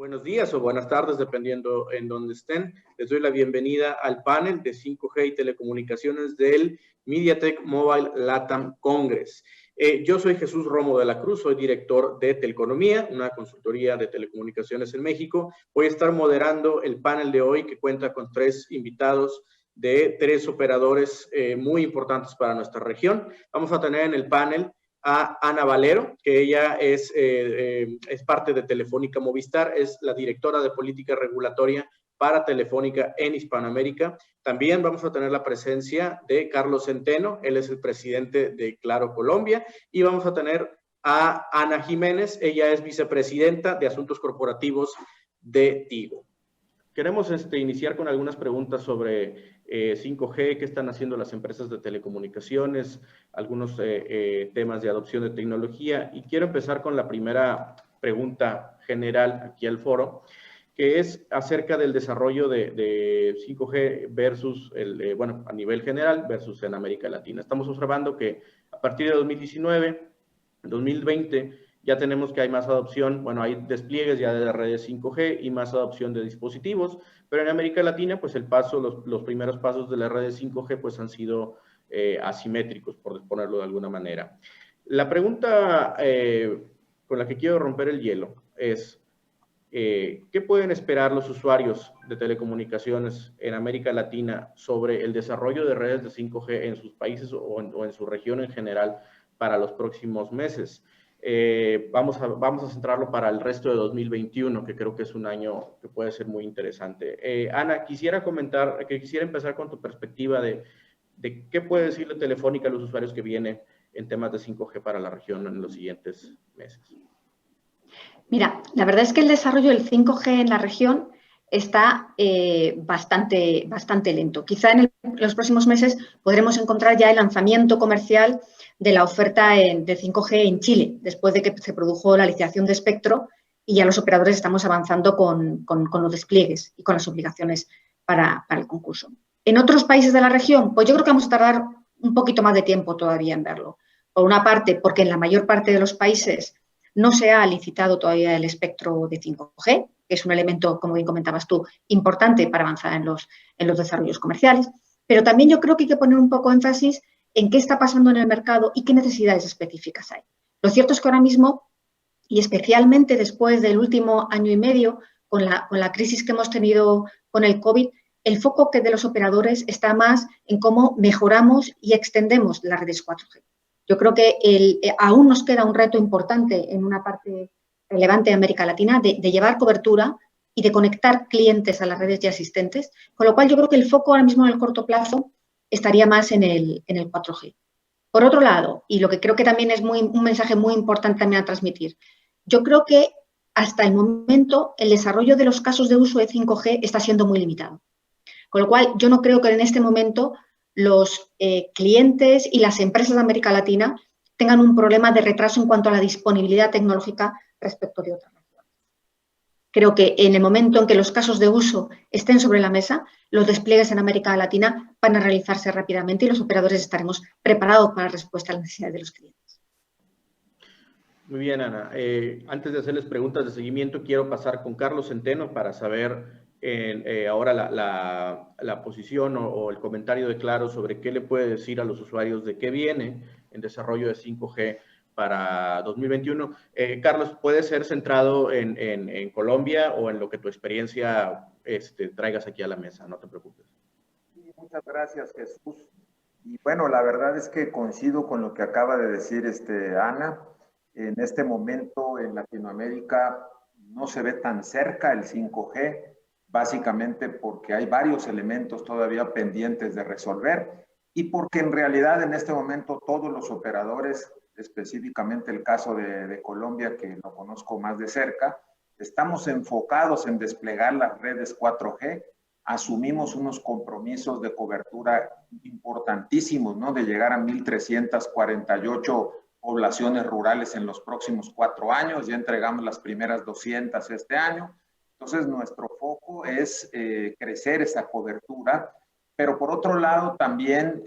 Buenos días o buenas tardes, dependiendo en dónde estén. Les doy la bienvenida al panel de 5G y telecomunicaciones del MediaTek Mobile LATAM Congress. Yo soy Jesús Romo de la Cruz, soy director de Teleconomía, una consultoría de telecomunicaciones en México. Voy a estar moderando el panel de hoy, que cuenta con 3 invitados de 3 operadores muy importantes para nuestra región. Vamos a tener en el panel a Ana Valero, que ella es parte de Telefónica Movistar, es la directora de política regulatoria para Telefónica en Hispanoamérica. También vamos a tener la presencia de Carlos Centeno, él es el presidente de Claro Colombia, y vamos a tener a Ana Jiménez, ella es vicepresidenta de Asuntos Corporativos de Tigo. Queremos iniciar con algunas preguntas sobre 5G, qué están haciendo las empresas de telecomunicaciones, algunos temas de adopción de tecnología. Y quiero empezar con la primera pregunta general aquí al foro, que es acerca del desarrollo de 5G versus, a nivel general versus en América Latina. Estamos observando que a partir de 2019, 2020, ya tenemos que hay más adopción, hay despliegues ya de redes 5G y más adopción de dispositivos, pero en América Latina, pues los primeros pasos de las redes 5G pues han sido asimétricos, por ponerlo de alguna manera. La pregunta con la que quiero romper el hielo es, ¿qué pueden esperar los usuarios de telecomunicaciones en América Latina sobre el desarrollo de redes de 5G en sus países o en su región en general para los próximos meses? Vamos a centrarlo para el resto de 2021, que creo que es un año que puede ser muy interesante. Ana, quisiera empezar con tu perspectiva de qué puede decirle Telefónica a los usuarios que vienen en temas de 5G para la región en los siguientes meses. Mira, la verdad es que el desarrollo del 5G en la región está bastante lento. Quizá en los próximos meses podremos encontrar ya el lanzamiento comercial de la oferta de 5G en Chile, después de que se produjo la licitación de espectro y ya los operadores estamos avanzando con los despliegues y con las obligaciones para el concurso. En otros países de la región, pues yo creo que vamos a tardar un poquito más de tiempo todavía en verlo. Por una parte, porque en la mayor parte de los países no se ha licitado todavía el espectro de 5G, que es un elemento, como bien comentabas tú, importante para avanzar en los desarrollos comerciales, pero también yo creo que hay que poner un poco de énfasis en qué está pasando en el mercado y qué necesidades específicas hay. Lo cierto es que ahora mismo, y especialmente después del último año y medio, con la crisis que hemos tenido con el COVID, el foco de los operadores está más en cómo mejoramos y extendemos las redes 4G. Yo creo que aún nos queda un reto importante en una parte relevante de América Latina de llevar cobertura y de conectar clientes a las redes ya existentes, con lo cual yo creo que el foco ahora mismo en el corto plazo estaría más en el 4G. Por otro lado, y lo que creo que también es un mensaje muy importante también a transmitir, yo creo que hasta el momento el desarrollo de los casos de uso de 5G está siendo muy limitado. Con lo cual, yo no creo que en este momento los clientes y las empresas de América Latina tengan un problema de retraso en cuanto a la disponibilidad tecnológica respecto de otras regiones. Creo que en el momento en que los casos de uso estén sobre la mesa, los despliegues en América Latina van a realizarse rápidamente y los operadores estaremos preparados para la respuesta a las necesidades de los clientes. Muy bien, Ana. Antes de hacerles preguntas de seguimiento, quiero pasar con Carlos Centeno para saber ahora la posición o el comentario de Claro sobre qué le puede decir a los usuarios de qué viene en desarrollo de 5G para 2021. Carlos, ¿puede ser centrado en Colombia o en lo que tu experiencia traigas aquí a la mesa? No te preocupes. Sí, muchas gracias, Jesús. Y bueno, la verdad es que coincido con lo que acaba de decir Ana. En este momento en Latinoamérica no se ve tan cerca el 5G, básicamente porque hay varios elementos todavía pendientes de resolver y porque en realidad en este momento todos los operadores, específicamente el caso de Colombia, que lo conozco más de cerca, estamos enfocados en desplegar las redes 4G, asumimos unos compromisos de cobertura importantísimos, ¿no? De llegar a 1,348 poblaciones rurales en los próximos 4 años, ya entregamos las primeras 200 este año. Entonces, nuestro foco es crecer esa cobertura, pero por otro lado también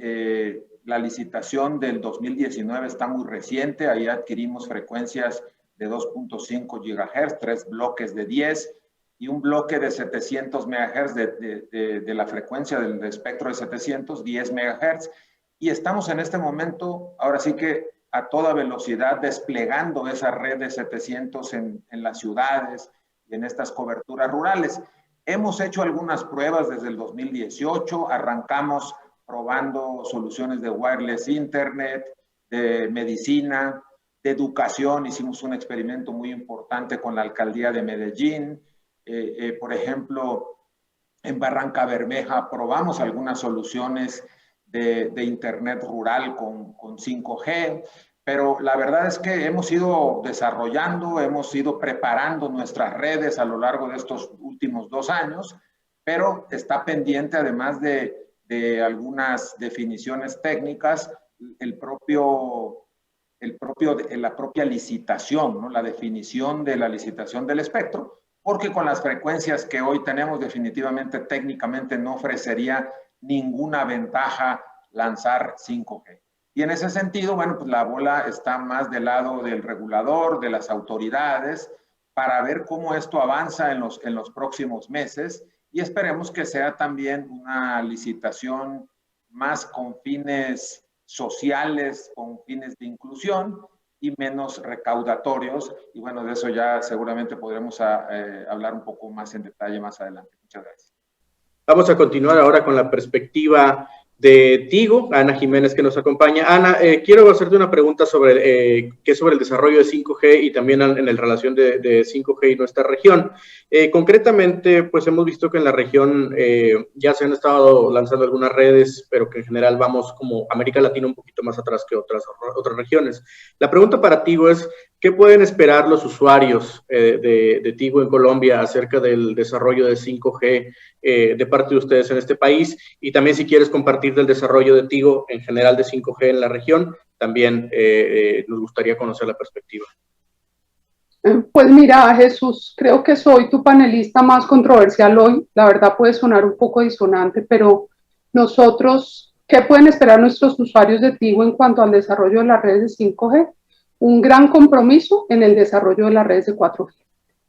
la licitación del 2019 está muy reciente, ahí adquirimos frecuencias de 2.5 GHz, 3 bloques de 10, y un bloque de 700 MHz de la frecuencia del espectro de 710 MHz. Y estamos en este momento, ahora sí que a toda velocidad, desplegando esa red de 700 en las ciudades y en estas coberturas rurales. Hemos hecho algunas pruebas desde el 2018, arrancamos probando soluciones de wireless internet, de medicina, de educación. Hicimos un experimento muy importante con la alcaldía de Medellín. Por ejemplo, en Barranca Bermeja probamos algunas soluciones de internet rural con 5G, pero la verdad es que hemos ido desarrollando, hemos ido preparando nuestras redes a lo largo de estos últimos 2 años, pero está pendiente, además de algunas definiciones técnicas, la propia licitación, ¿no? La definición de la licitación del espectro, porque con las frecuencias que hoy tenemos, definitivamente técnicamente no ofrecería ninguna ventaja lanzar 5G. Y en ese sentido, bueno, pues la bola está más del lado del regulador, de las autoridades, para ver cómo esto avanza en los próximos meses, y esperemos que sea también una licitación más con fines sociales, con fines de inclusión y menos recaudatorios. Y bueno, de eso ya seguramente podremos hablar un poco más en detalle más adelante. Muchas gracias. Vamos a continuar ahora con la perspectiva de Tigo, Ana Jiménez, que nos acompaña. Ana, quiero hacerte una pregunta sobre el desarrollo de 5G y también en la relación de 5G y nuestra región. Concretamente, pues hemos visto que en la región ya se han estado lanzando algunas redes, pero que en general vamos como América Latina un poquito más atrás que otras regiones. La pregunta para Tigo es, ¿qué pueden esperar los usuarios de Tigo en Colombia acerca del desarrollo de 5G de parte de ustedes en este país? Y también, si quieres compartir del desarrollo de Tigo en general de 5G en la región, también nos gustaría conocer la perspectiva. Pues mira, Jesús, creo que soy tu panelista más controversial hoy. La verdad puede sonar un poco disonante, pero nosotros, ¿qué pueden esperar nuestros usuarios de Tigo en cuanto al desarrollo de las redes de 5G? Un gran compromiso en el desarrollo de las redes de 4G.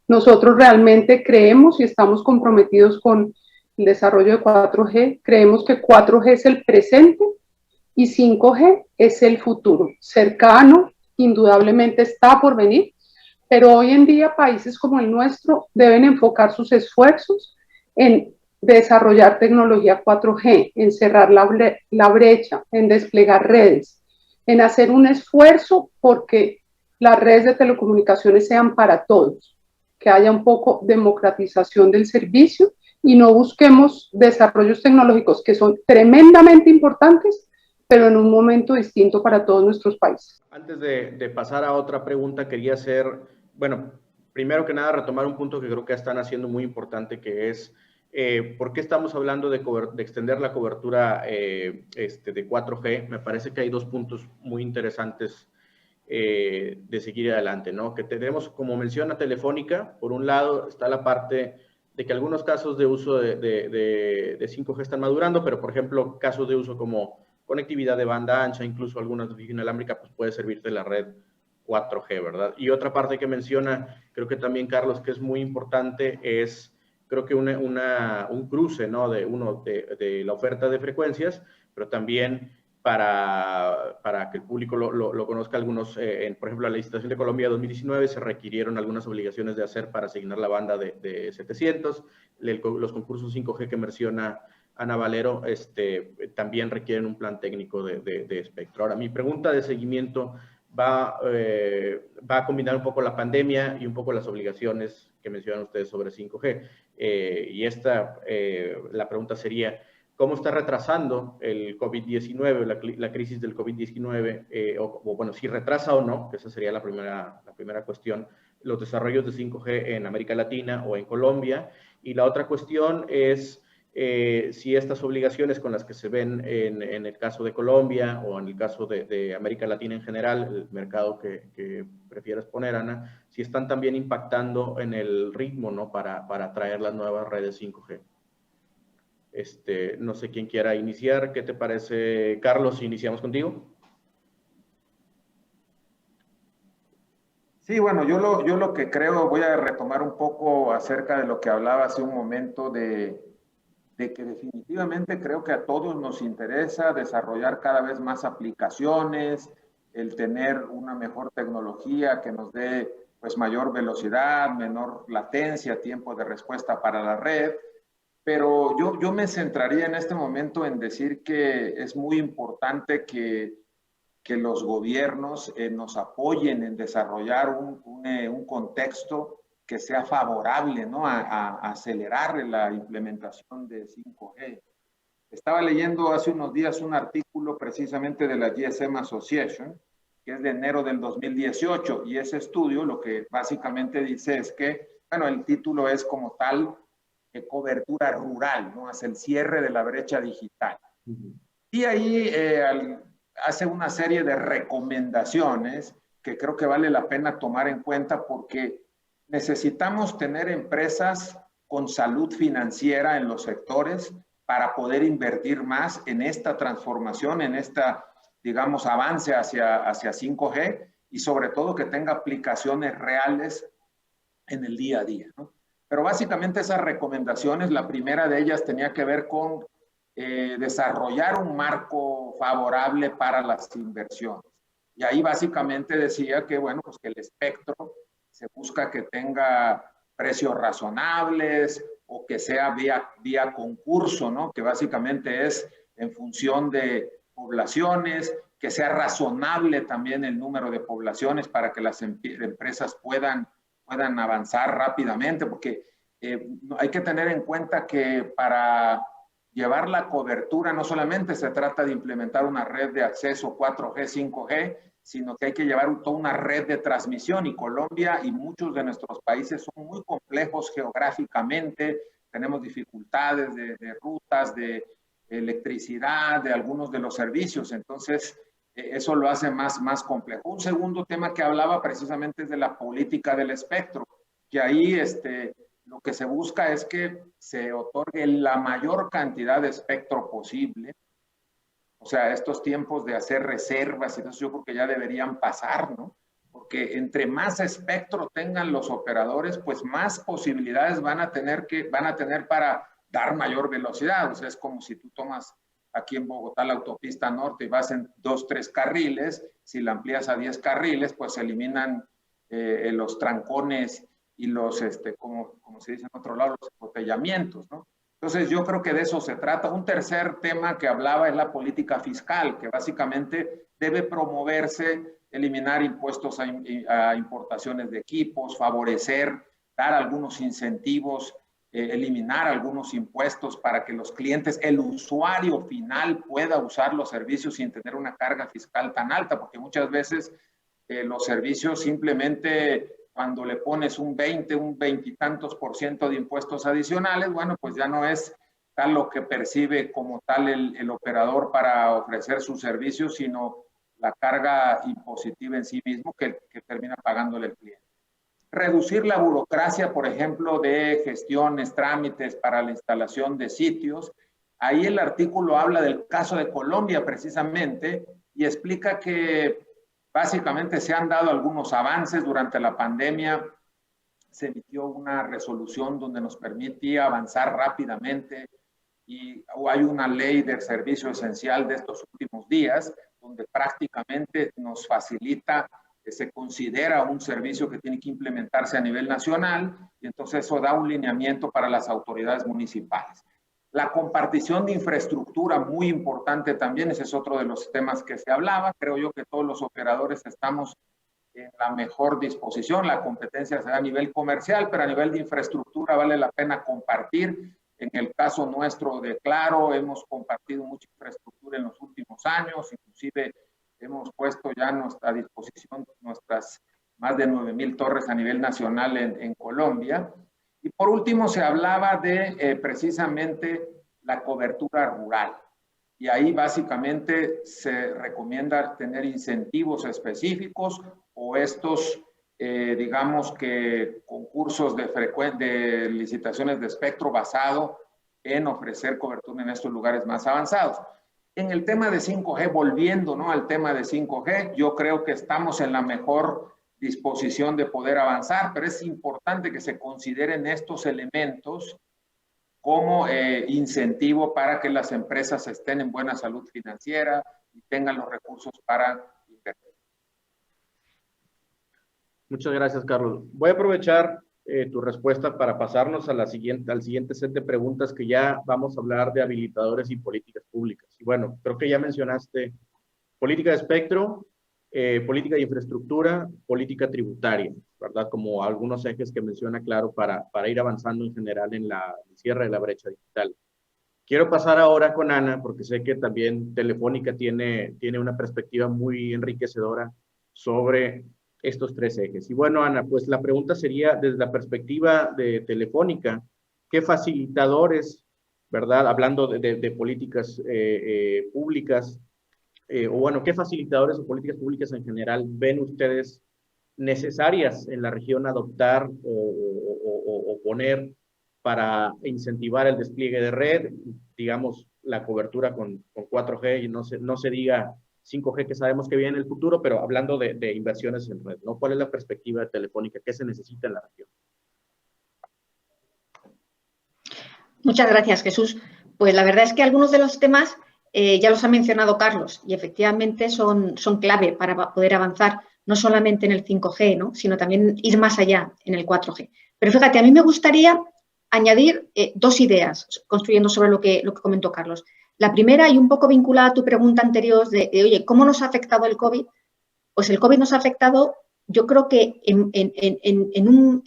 Nosotros realmente creemos y estamos comprometidos con el desarrollo de 4G. Creemos que 4G es el presente y 5G es el futuro. Cercano, indudablemente está por venir, pero hoy en día países como el nuestro deben enfocar sus esfuerzos en desarrollar tecnología 4G, en cerrar la brecha, en desplegar redes, en hacer un esfuerzo porque las redes de telecomunicaciones sean para todos, que haya un poco democratización del servicio y no busquemos desarrollos tecnológicos que son tremendamente importantes, pero en un momento distinto para todos nuestros países. Antes de pasar a otra pregunta, quería hacer, bueno, primero que nada retomar un punto que creo que están haciendo muy importante, que es ¿por qué estamos hablando de extender la cobertura de 4G? Me parece que hay 2 puntos muy interesantes de seguir adelante, ¿no? Que tenemos, como menciona Telefónica, por un lado está la parte de que algunos casos de uso de 5G están madurando, pero por ejemplo, casos de uso como conectividad de banda ancha, incluso algunas de inalámbrica, pues puede servirte la red 4G, ¿verdad? Y otra parte que menciona, creo que también Carlos, que es muy importante, es creo que un cruce, ¿no? De la oferta de frecuencias, pero también para que el público lo conozca, algunos, por ejemplo, la licitación de Colombia 2019 se requirieron algunas obligaciones de hacer para asignar la banda de 700, los concursos 5G que menciona Ana Valero, también requieren un plan técnico de espectro. Ahora, mi pregunta de seguimiento va a combinar un poco la pandemia y un poco las obligaciones que mencionan ustedes sobre 5G. La pregunta sería, ¿cómo está retrasando el COVID-19, la crisis del COVID-19, o bueno, si retrasa o no, que esa sería la primera cuestión, los desarrollos de 5G en América Latina o en Colombia? Y la otra cuestión es si estas obligaciones con las que se ven en el caso de Colombia o en el caso de América Latina en general, el mercado que prefieras poner, Ana, si están también impactando en el ritmo, ¿no? para traer las nuevas redes 5G. No sé quién quiera iniciar. ¿Qué te parece, Carlos, si iniciamos contigo? Sí, bueno, yo lo que creo, voy a retomar un poco acerca de lo que hablaba hace un momento de que definitivamente creo que a todos nos interesa desarrollar cada vez más aplicaciones, el tener una mejor tecnología que nos dé pues mayor velocidad, menor latencia, tiempo de respuesta para la red, pero yo me centraría en este momento en decir que es muy importante que los gobiernos nos apoyen en desarrollar un contexto que sea favorable, ¿no? A acelerar la implementación de 5G. Estaba leyendo hace unos días un artículo precisamente de la GSM Association, que es de enero del 2018, y ese estudio lo que básicamente dice es que, bueno, el título es como tal, cobertura rural, ¿no? Hacia el cierre de la brecha digital. Y ahí hace una serie de recomendaciones que creo que vale la pena tomar en cuenta porque necesitamos tener empresas con salud financiera en los sectores para poder invertir más en esta transformación, en esta, digamos, avance hacia 5G y sobre todo que tenga aplicaciones reales en el día a día, ¿no? Pero básicamente esas recomendaciones, la primera de ellas tenía que ver con desarrollar un marco favorable para las inversiones. Y ahí básicamente decía que, bueno, pues que el espectro se busca que tenga precios razonables o que sea vía concurso, ¿no? Que básicamente es en función de poblaciones, que sea razonable también el número de poblaciones para que las empresas puedan avanzar rápidamente, porque hay que tener en cuenta que para llevar la cobertura no solamente se trata de implementar una red de acceso 4G, 5G, sino que hay que llevar toda una red de transmisión y Colombia y muchos de nuestros países son muy complejos geográficamente, tenemos dificultades de rutas, de electricidad, de algunos de los servicios, entonces eso lo hace más complejo. Un segundo tema que hablaba precisamente es de la política del espectro, que ahí lo que se busca es que se otorgue la mayor cantidad de espectro posible. O sea, estos tiempos de hacer reservas y eso yo creo que ya deberían pasar, ¿no? Porque entre más espectro tengan los operadores, pues más posibilidades van a tener para dar mayor velocidad. O sea, es como si tú tomas aquí en Bogotá la autopista norte y vas en 2, 3 carriles, si la amplías a 10 carriles, pues se eliminan los trancones y los, como se dice en otro lado, los embotellamientos, ¿no? Entonces yo creo que de eso se trata. Un tercer tema que hablaba es la política fiscal, que básicamente debe promoverse, eliminar impuestos a importaciones de equipos, favorecer, dar algunos incentivos, eliminar algunos impuestos para que los clientes, el usuario final pueda usar los servicios sin tener una carga fiscal tan alta, porque muchas veces los servicios simplemente cuando le pones un 20 y tantos % de impuestos adicionales, bueno, pues ya no es tal lo que percibe como tal el operador para ofrecer sus servicios, sino la carga impositiva en sí mismo que termina pagándole el cliente. Reducir la burocracia, por ejemplo, de gestiones, trámites para la instalación de sitios. Ahí el artículo habla del caso de Colombia precisamente y explica que básicamente se han dado algunos avances durante la pandemia. Se emitió una resolución donde nos permitía avanzar rápidamente y hay una ley del servicio esencial de estos últimos días donde prácticamente nos facilita, se considera un servicio que tiene que implementarse a nivel nacional y entonces eso da un lineamiento para las autoridades municipales. La compartición de infraestructura, muy importante también, ese es otro de los temas que se hablaba. Creo yo que todos los operadores estamos en la mejor disposición. La competencia se da a nivel comercial, pero a nivel de infraestructura vale la pena compartir. En el caso nuestro de Claro, hemos compartido mucha infraestructura en los últimos años, inclusive hemos puesto ya a disposición nuestras más de 9,000 torres a nivel nacional en Colombia. Y por último se hablaba de precisamente la cobertura rural. Y ahí básicamente se recomienda tener incentivos específicos o estos, digamos que concursos de licitaciones de espectro basado en ofrecer cobertura en estos lugares más avanzados. En el tema de 5G, volviendo, ¿no?, al tema de 5G, yo creo que estamos en la mejor disposición de poder avanzar, pero es importante que se consideren estos elementos como incentivo para que las empresas estén en buena salud financiera y tengan los recursos para invertir. Muchas gracias, Carlos. Voy a aprovechar tu respuesta para pasarnos a al siguiente set de preguntas, que ya vamos a hablar de habilitadores y políticas públicas. Y bueno, creo que ya mencionaste política de espectro, política de infraestructura, política tributaria, ¿verdad? Como algunos ejes que menciona Claro para ir avanzando en general en el cierre de la brecha digital. Quiero pasar ahora con Ana, porque sé que también Telefónica tiene una perspectiva muy enriquecedora sobre estos tres ejes. Y bueno, Ana, pues la pregunta sería, desde la perspectiva de Telefónica, ¿qué facilitadores, verdad? Hablando de políticas públicas, o bueno, ¿qué facilitadores o políticas públicas en general ven ustedes necesarias en la región adoptar o poner para incentivar el despliegue de red, digamos, la cobertura con 4G y no se diga 5G, que sabemos que viene en el futuro, pero hablando de inversiones en red, ¿no? ¿Cuál es la perspectiva de Telefónica? ¿Qué se necesita en la región? Muchas gracias, Jesús. Pues la verdad es que algunos de los temas ya los ha mencionado Carlos y efectivamente son clave para poder avanzar no solamente en el 5G, ¿no? Sino también ir más allá en el 4G. Pero fíjate, a mí me gustaría añadir dos ideas, construyendo sobre lo que comentó Carlos. La primera, y un poco vinculada a tu pregunta anterior oye, ¿cómo nos ha afectado el COVID? Pues el COVID nos ha afectado, yo creo que en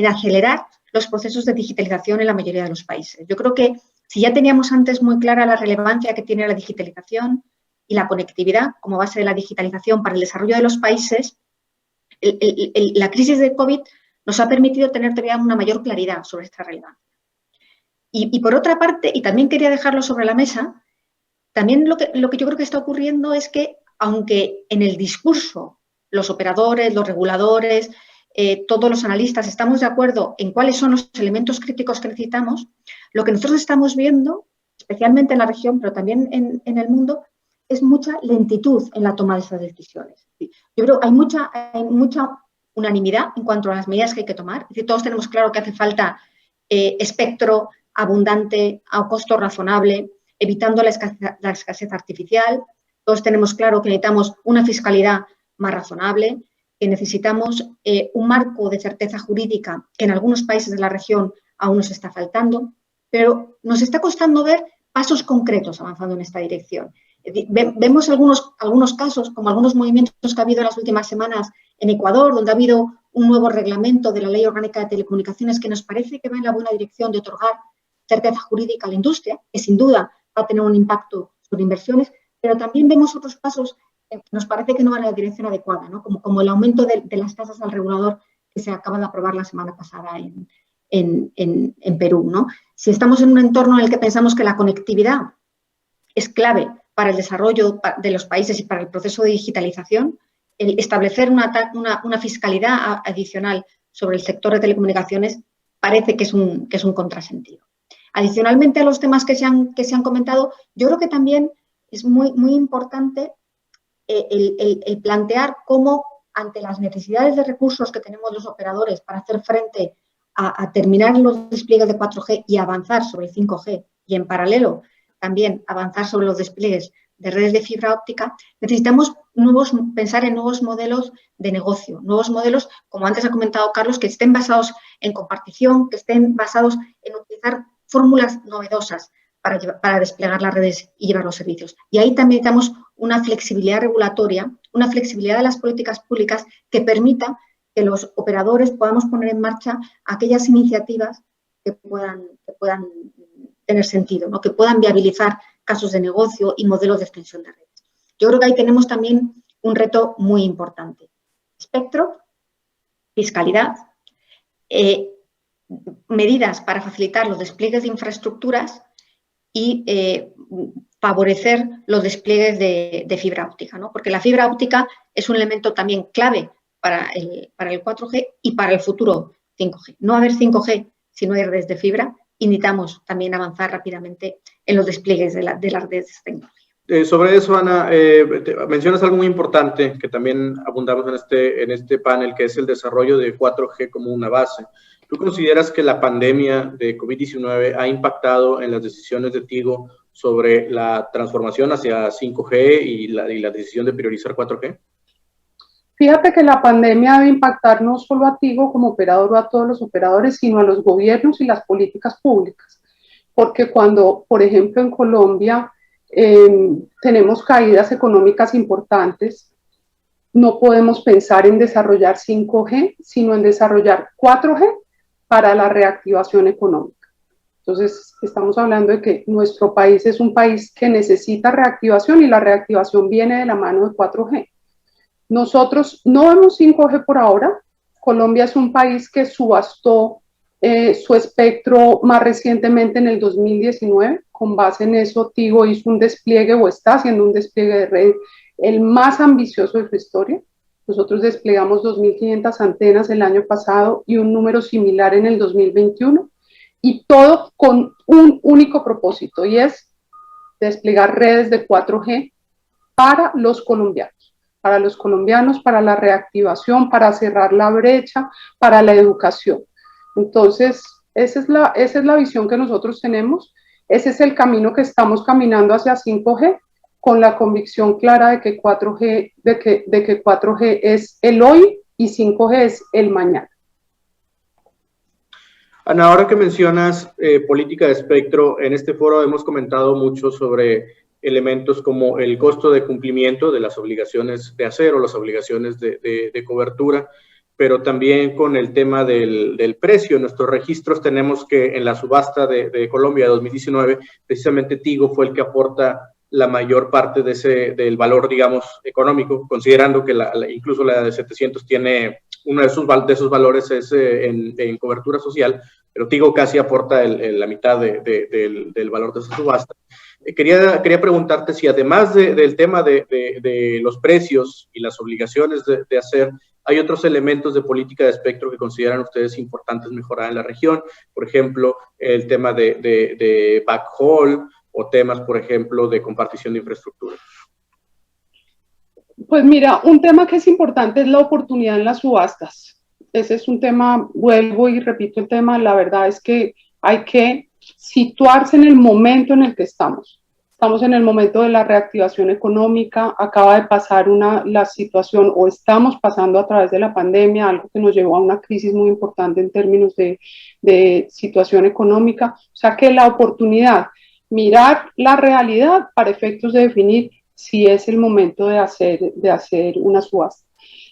acelerar los procesos de digitalización en la mayoría de los países. Yo creo que si ya teníamos antes muy clara la relevancia que tiene la digitalización y la conectividad como base de la digitalización para el desarrollo de los países, la crisis del COVID nos ha permitido tener todavía una mayor claridad sobre esta relevancia. Y por otra parte, y también quería dejarlo sobre la mesa, también lo que yo creo que está ocurriendo es que, aunque en el discurso los operadores, los reguladores, todos los analistas estamos de acuerdo en cuáles son los elementos críticos que necesitamos, lo que nosotros estamos viendo, especialmente en la región, pero también en el mundo, es mucha lentitud en la toma de esas decisiones. Yo creo que hay mucha unanimidad en cuanto a las medidas que hay que tomar. Es decir, todos tenemos claro que hace falta espectro abundante a costo razonable, evitando la escasez artificial. Todos tenemos claro que necesitamos una fiscalidad más razonable, que necesitamos un marco de certeza jurídica que en algunos países de la región aún nos está faltando, pero nos está costando ver pasos concretos avanzando en esta dirección. Vemos algunos casos, como algunos movimientos que ha habido en las últimas semanas en Ecuador, donde ha habido un nuevo reglamento de la Ley Orgánica de Telecomunicaciones que nos parece que va en la buena dirección de otorgar certeza jurídica a la industria, que sin duda va a tener un impacto sobre inversiones, pero también vemos otros pasos que nos parece que no van en la dirección adecuada, ¿no? Como el aumento de las tasas al regulador que se acaba de aprobar la semana pasada en Perú, ¿no? Si estamos en un entorno en el que pensamos que la conectividad es clave para el desarrollo de los países y para el proceso de digitalización, el establecer una fiscalidad adicional sobre el sector de telecomunicaciones parece que es un contrasentido. Adicionalmente a los temas que se han comentado, yo creo que también es muy importante el plantear cómo, ante las necesidades de recursos que tenemos los operadores para hacer frente a terminar los despliegues de 4G y avanzar sobre el 5G y en paralelo también avanzar sobre los despliegues de redes de fibra óptica, necesitamos pensar en nuevos modelos de negocio, nuevos modelos, como antes ha comentado Carlos, que estén basados en compartición, que estén basados en utilizar fórmulas novedosas para desplegar las redes y llevar los servicios. Y ahí también necesitamos una flexibilidad regulatoria, una flexibilidad de las políticas públicas que permita que los operadores podamos poner en marcha aquellas iniciativas que puedan tener sentido, ¿no? Que puedan viabilizar casos de negocio y modelos de extensión de redes. Yo creo que ahí tenemos también un reto muy importante. Espectro, fiscalidad, medidas para facilitar los despliegues de infraestructuras y favorecer los despliegues de fibra óptica, ¿no? Porque la fibra óptica es un elemento también clave para el 4G y para el futuro 5G. No va a haber 5G si no hay redes de fibra y necesitamos también avanzar rápidamente en los despliegues de las redes de tecnología. Sobre eso, Ana, mencionas algo muy importante que también abundamos en este panel, que es el desarrollo de 4G como una base. ¿Tú consideras que la pandemia de COVID-19 ha impactado en las decisiones de Tigo sobre la transformación hacia 5G y la decisión de priorizar 4G? Fíjate que la pandemia debe impactar no solo a Tigo como operador o a todos los operadores, sino a los gobiernos y las políticas públicas. Porque cuando, por ejemplo, en Colombia tenemos caídas económicas importantes, no podemos pensar en desarrollar 5G, sino en desarrollar 4G para la reactivación económica. Entonces, estamos hablando de que nuestro país es un país que necesita reactivación y la reactivación viene de la mano de 4G. Nosotros no vemos 5G por ahora. Colombia es un país que subastó su espectro más recientemente en el 2019. Con base en eso, Tigo hizo un despliegue o está haciendo un despliegue de red el más ambicioso de su historia. Nosotros desplegamos 2.500 antenas el año pasado y un número similar en el 2021, y todo con un único propósito, y es desplegar redes de 4G para los colombianos, para la reactivación, para cerrar la brecha, para la educación. Entonces, esa es la visión que nosotros tenemos, ese es el camino que estamos caminando hacia 5G, con la convicción clara de que 4G es el hoy y 5G es el mañana. Ana, ahora que mencionas política de espectro, en este foro hemos comentado mucho sobre elementos como el costo de cumplimiento de las obligaciones de hacer o las obligaciones de cobertura, pero también con el tema del precio. En nuestros registros tenemos que en la subasta de Colombia 2019, precisamente Tigo fue el que aporta la mayor parte del valor, digamos, económico, considerando que incluso la de 700 tiene uno de esos valores es en cobertura social, pero Tigo casi aporta la mitad del valor de esa subasta. Quería preguntarte si además del tema de los precios y las obligaciones de hacer, hay otros elementos de política de espectro que consideran ustedes importantes mejorar en la región, por ejemplo, el tema de backhaul o temas, por ejemplo, de compartición de infraestructura. Pues mira, un tema que es importante es la oportunidad en las subastas. Ese es un tema, vuelvo y repito el tema, la verdad es que hay que situarse en el momento en el que estamos. Estamos en el momento de la reactivación económica, acaba de pasar la situación, o estamos pasando a través de la pandemia, algo que nos llevó a una crisis muy importante en términos de situación económica. O sea que la oportunidad, mirar la realidad para efectos de definir si es el momento de hacer una subasta.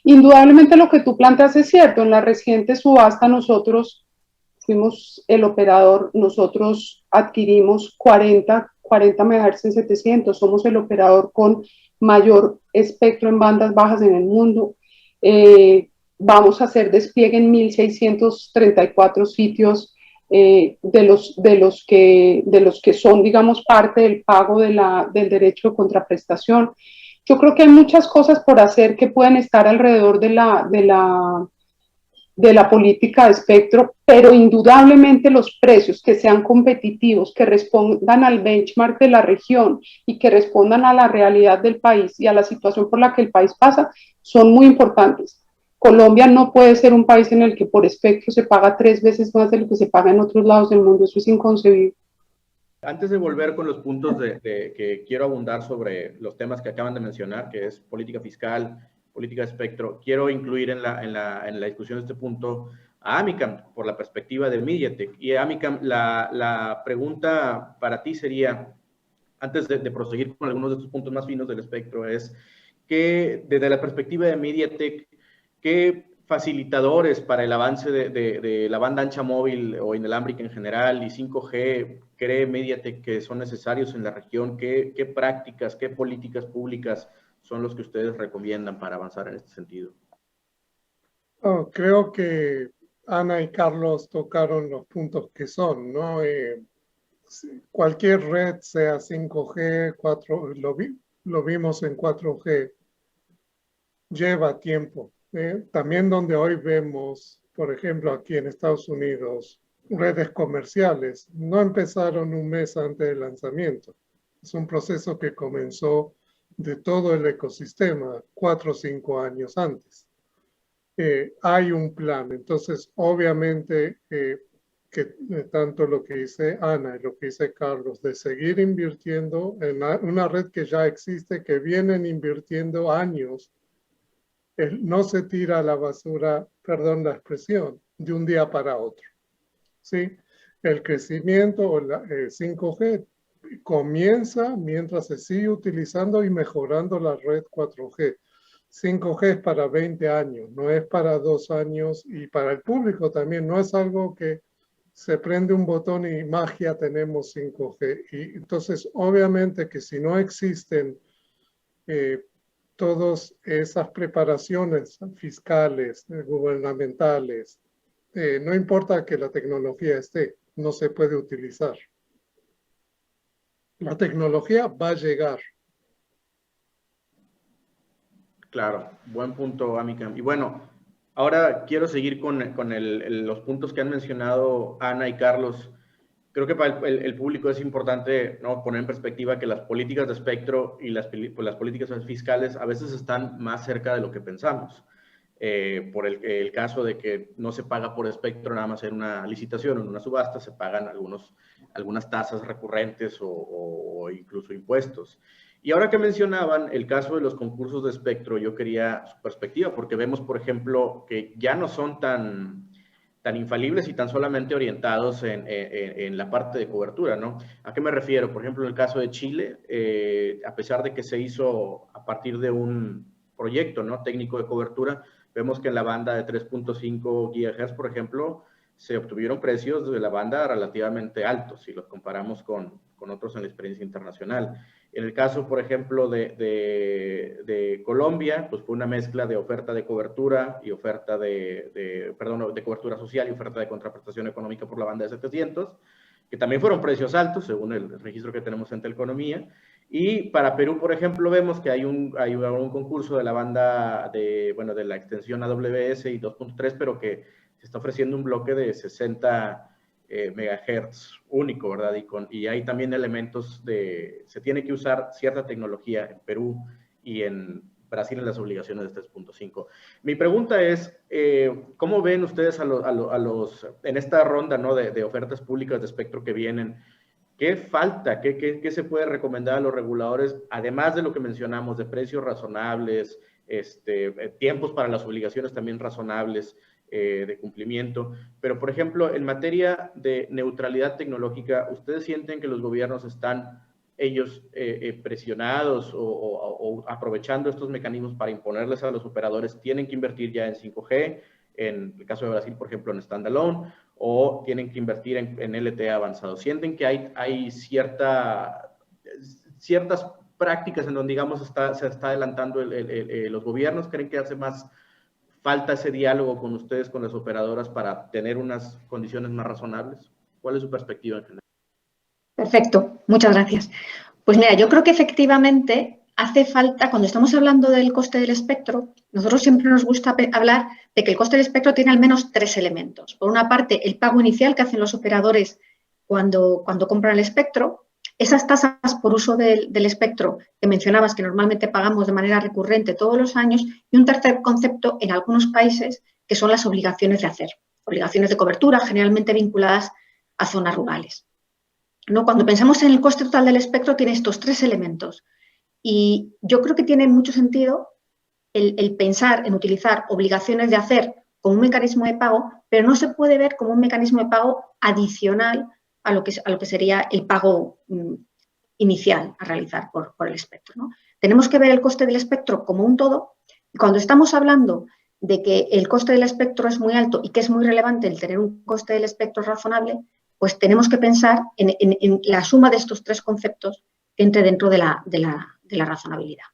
Indudablemente lo que tú planteas es cierto. En la reciente subasta nosotros fuimos el operador, nosotros adquirimos 40 MHz en 700, somos el operador con mayor espectro en bandas bajas en el mundo. Vamos a hacer despliegue en 1.634 sitios de los que son, digamos, parte del pago del derecho de contraprestación. Yo creo que hay muchas cosas por hacer que pueden estar alrededor de la política de espectro, pero indudablemente los precios que sean competitivos, que respondan al benchmark de la región y que respondan a la realidad del país y a la situación por la que el país pasa, son muy importantes. Colombia no puede ser un país en el que por espectro se paga 3 veces más de lo que se paga en otros lados del mundo. Eso es inconcebible. Antes de volver con los puntos que quiero abundar sobre los temas que acaban de mencionar, que es política fiscal, política de espectro, quiero incluir en la discusión de este punto a Amicam por la perspectiva de MediaTek. Y Amicam, la pregunta para ti sería, antes de proseguir con algunos de estos puntos más finos del espectro, es que desde la perspectiva de MediaTek, ¿qué facilitadores para el avance de la banda ancha móvil o inalámbrica en general y 5G cree MediaTek que son necesarios en la región? ¿Qué prácticas, qué políticas públicas son los que ustedes recomiendan para avanzar en este sentido? Creo que Ana y Carlos tocaron los puntos que son, ¿no? Cualquier red, sea 5G, 4, lo vimos en 4G, lleva tiempo. También donde hoy vemos, por ejemplo, aquí en Estados Unidos, redes comerciales, no empezaron un mes antes del lanzamiento. Es un proceso que comenzó de todo el ecosistema 4 o 5 años antes. Hay un plan, entonces obviamente que tanto lo que dice Ana y lo que dice Carlos, de seguir invirtiendo en una red que ya existe, que vienen invirtiendo años, no se tira a la basura, perdón la expresión, de un día para otro. ¿Sí? El crecimiento o la 5G comienza mientras se sigue utilizando y mejorando la red 4G. 5G es para 20 años, no es para 2 años, y para el público también no es algo que se prende un botón y magia tenemos 5G. Y entonces obviamente que si no existen todas esas preparaciones fiscales, gubernamentales, no importa que la tecnología esté, no se puede utilizar. La tecnología va a llegar. Claro, buen punto, Amika. Y bueno, ahora quiero seguir con los puntos que han mencionado Ana y Carlos. Creo que para el público es importante, ¿no?, poner en perspectiva que las políticas de espectro y las políticas fiscales a veces están más cerca de lo que pensamos. Por el caso de que no se paga por espectro nada más en una licitación o en una subasta, se pagan algunas tasas recurrentes o incluso impuestos. Y ahora que mencionaban el caso de los concursos de espectro, yo quería su perspectiva, porque vemos, por ejemplo, que ya no son tan infalibles y tan solamente orientados en la parte de cobertura, ¿no? ¿A qué me refiero? Por ejemplo, en el caso de Chile, a pesar de que se hizo a partir de un proyecto, ¿no?, técnico de cobertura, vemos que en la banda de 3.5 GHz, por ejemplo, se obtuvieron precios de la banda relativamente altos si los comparamos con otros en la experiencia internacional. En el caso, por ejemplo, de Colombia, pues fue una mezcla de oferta de cobertura y oferta de cobertura social y oferta de contraprestación económica por la banda de 700, que también fueron precios altos, según el registro que tenemos en Telconomía. Y para Perú, por ejemplo, vemos que hay un concurso de la banda de la extensión AWS y 2.3, pero que se está ofreciendo un bloque de 60 megahertz único, ¿verdad? Y hay también elementos se tiene que usar cierta tecnología en Perú y en Brasil en las obligaciones de 3.5. Mi pregunta es, ¿cómo ven ustedes en esta ronda, ¿no?, de ofertas públicas de espectro que vienen? ¿Qué falta? ¿Qué se puede recomendar a los reguladores, además de lo que mencionamos, de precios razonables, tiempos para las obligaciones también razonables, de cumplimiento? Pero, por ejemplo, en materia de neutralidad tecnológica, ¿ustedes sienten que los gobiernos están ellos presionados o aprovechando estos mecanismos para imponerles a los operadores, tienen que invertir ya en 5G, en el caso de Brasil, por ejemplo, en standalone, o tienen que invertir en LTE avanzado? ¿Sienten que hay ciertas prácticas en donde, digamos, se está adelantando los gobiernos? ¿Creen que hace más falta ese diálogo con ustedes, con las operadoras, para tener unas condiciones más razonables? ¿Cuál es su perspectiva en general? Perfecto, muchas gracias. Pues mira, yo creo que efectivamente hace falta, cuando estamos hablando del coste del espectro, nosotros siempre nos gusta hablar de que el coste del espectro tiene al menos 3 elementos. Por una parte, el pago inicial que hacen los operadores cuando compran el espectro, esas tasas por uso del espectro que mencionabas, que normalmente pagamos de manera recurrente todos los años, y un tercer concepto en algunos países, que son las obligaciones de hacer, obligaciones de cobertura, generalmente vinculadas a zonas rurales. ¿No? Cuando pensamos en el coste total del espectro, tiene estos 3 elementos. Y yo creo que tiene mucho sentido el pensar en utilizar obligaciones de hacer como un mecanismo de pago, pero no se puede ver como un mecanismo de pago adicional a lo que sería el pago inicial a realizar por el espectro, ¿no? Tenemos que ver el coste del espectro como un todo, y cuando estamos hablando de que el coste del espectro es muy alto y que es muy relevante el tener un coste del espectro razonable, pues tenemos que pensar en la suma de estos 3 conceptos que entre dentro de la razonabilidad.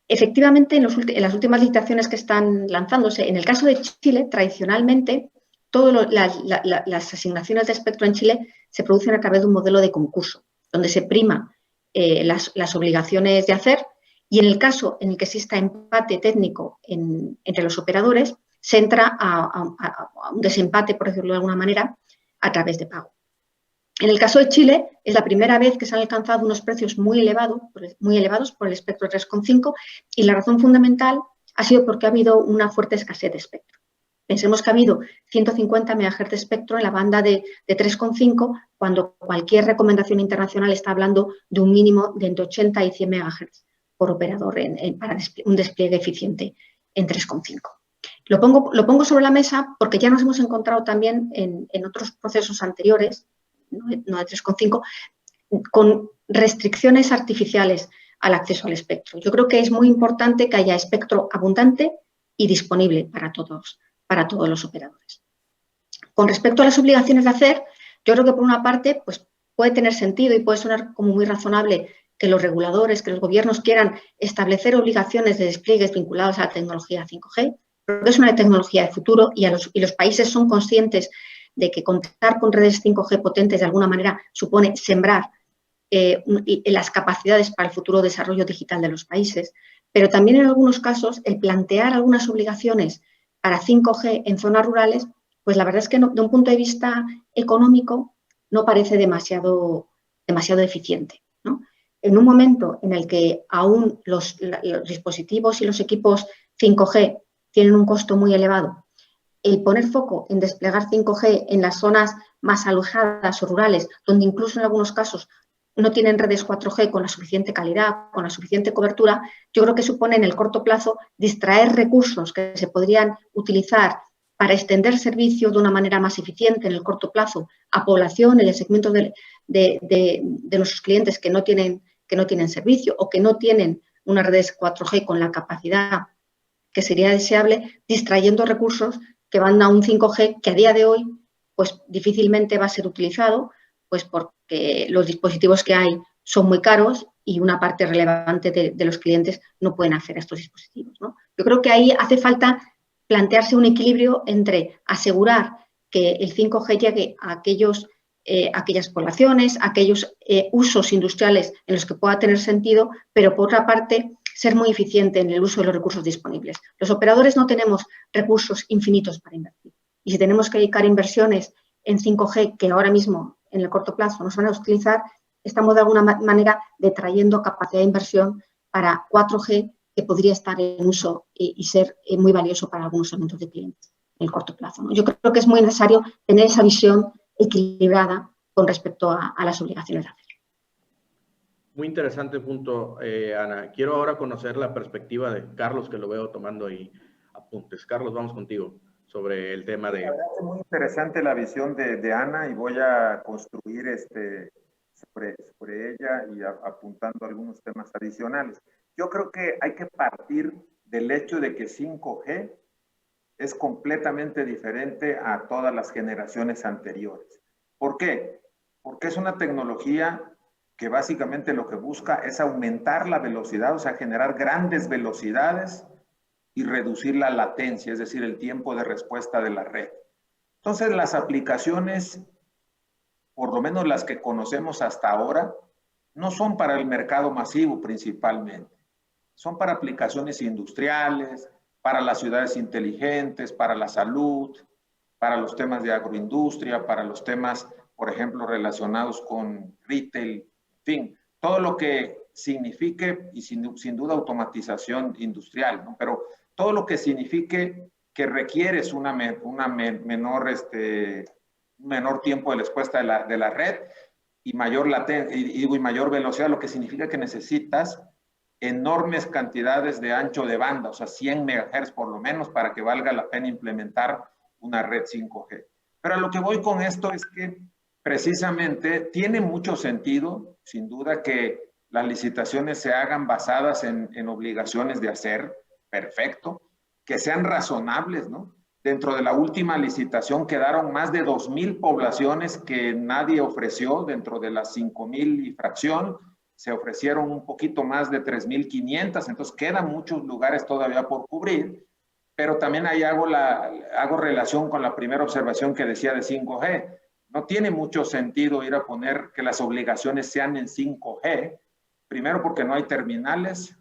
Efectivamente, en las últimas licitaciones que están lanzándose, en el caso de Chile, tradicionalmente, todas las asignaciones de espectro en Chile se producen a través de un modelo de concurso, donde se prima las obligaciones de hacer, y en el caso en el que exista empate técnico entre los operadores, se entra a un desempate, por decirlo de alguna manera, a través de pago. En el caso de Chile, es la primera vez que se han alcanzado unos precios muy elevados por el espectro 3,5 y la razón fundamental ha sido porque ha habido una fuerte escasez de espectro. Pensemos que ha habido 150 MHz de espectro en la banda de 3,5 cuando cualquier recomendación internacional está hablando de un mínimo de entre 80 y 100 MHz por operador para un despliegue eficiente en 3,5. Lo pongo sobre la mesa porque ya nos hemos encontrado también en otros procesos anteriores, no de 3,5, con restricciones artificiales al acceso al espectro. Yo creo que es muy importante que haya espectro abundante y disponible para todos los operadores. Con respecto a las obligaciones de hacer, yo creo que por una parte pues, puede tener sentido y puede sonar como muy razonable que los reguladores, que los gobiernos quieran establecer obligaciones de despliegues vinculados a la tecnología 5G, porque es una tecnología de futuro y los países son conscientes de que contar con redes 5G potentes de alguna manera supone sembrar las capacidades para el futuro desarrollo digital de los países, pero también en algunos casos el plantear algunas obligaciones para 5G en zonas rurales, pues la verdad es que no, de un punto de vista económico no parece demasiado eficiente, ¿no? En un momento en el que aún los dispositivos y los equipos 5G tienen un costo muy elevado, el poner foco en desplegar 5G en las zonas más alejadas o rurales, donde incluso en algunos casos no tienen redes 4G con la suficiente calidad, con la suficiente cobertura, yo creo que supone en el corto plazo distraer recursos que se podrían utilizar para extender servicio de una manera más eficiente en el corto plazo a población en el segmento de nuestros clientes que no tienen servicio o que no tienen una red 4G con la capacidad que sería deseable, distrayendo recursos que van a un 5G que a día de hoy pues difícilmente va a ser utilizado, pues porque los dispositivos que hay son muy caros y una parte relevante de los clientes no pueden acceder a estos dispositivos, ¿no? Yo creo que ahí hace falta plantearse un equilibrio entre asegurar que el 5G llegue a aquellas poblaciones, a aquellos usos industriales en los que pueda tener sentido, pero por otra parte ser muy eficiente en el uso de los recursos disponibles. Los operadores no tenemos recursos infinitos para invertir y si tenemos que dedicar inversiones en 5G que ahora mismo en el corto plazo no se van a utilizar, estamos de alguna manera detrayendo capacidad de inversión para 4G que podría estar en uso y ser muy valioso para algunos segmentos de clientes en el corto plazo, ¿no? Yo creo que es muy necesario tener esa visión equilibrada con respecto a las obligaciones de hacer. Muy interesante punto, Ana. Quiero ahora conocer la perspectiva de Carlos, que lo veo tomando ahí apuntes. Carlos, vamos contigo sobre el tema de... La verdad es muy interesante la visión de Ana y voy a construir sobre ella y apuntando algunos temas adicionales. Yo creo que hay que partir del hecho de que 5G es completamente diferente a todas las generaciones anteriores. ¿Por qué? Porque es una tecnología que básicamente lo que busca es aumentar la velocidad, o sea, generar grandes velocidades y reducir la latencia, es decir, el tiempo de respuesta de la red. Entonces, las aplicaciones, por lo menos las que conocemos hasta ahora, no son para el mercado masivo principalmente. Son para aplicaciones industriales, para las ciudades inteligentes, para la salud, para los temas de agroindustria, para los temas, por ejemplo, relacionados con retail, en fin, todo lo que signifique, y sin duda automatización industrial, ¿no? Pero todo lo que signifique que requieres un menor tiempo de respuesta de la red y mayor velocidad, lo que significa que necesitas enormes cantidades de ancho de banda, o sea, 100 MHz por lo menos para que valga la pena implementar una red 5G. Pero a lo que voy con esto es que precisamente tiene mucho sentido, sin duda, que las licitaciones se hagan basadas en obligaciones de hacer, perfecto, que sean razonables, ¿no? Dentro de la última licitación quedaron más de 2,000 poblaciones que nadie ofreció, dentro de las 5,000 y fracción, se ofrecieron un poquito más de 3,500, entonces quedan muchos lugares todavía por cubrir, pero también ahí hago relación con la primera observación que decía de 5G. No tiene mucho sentido ir a poner que las obligaciones sean en 5G, primero porque no hay terminales,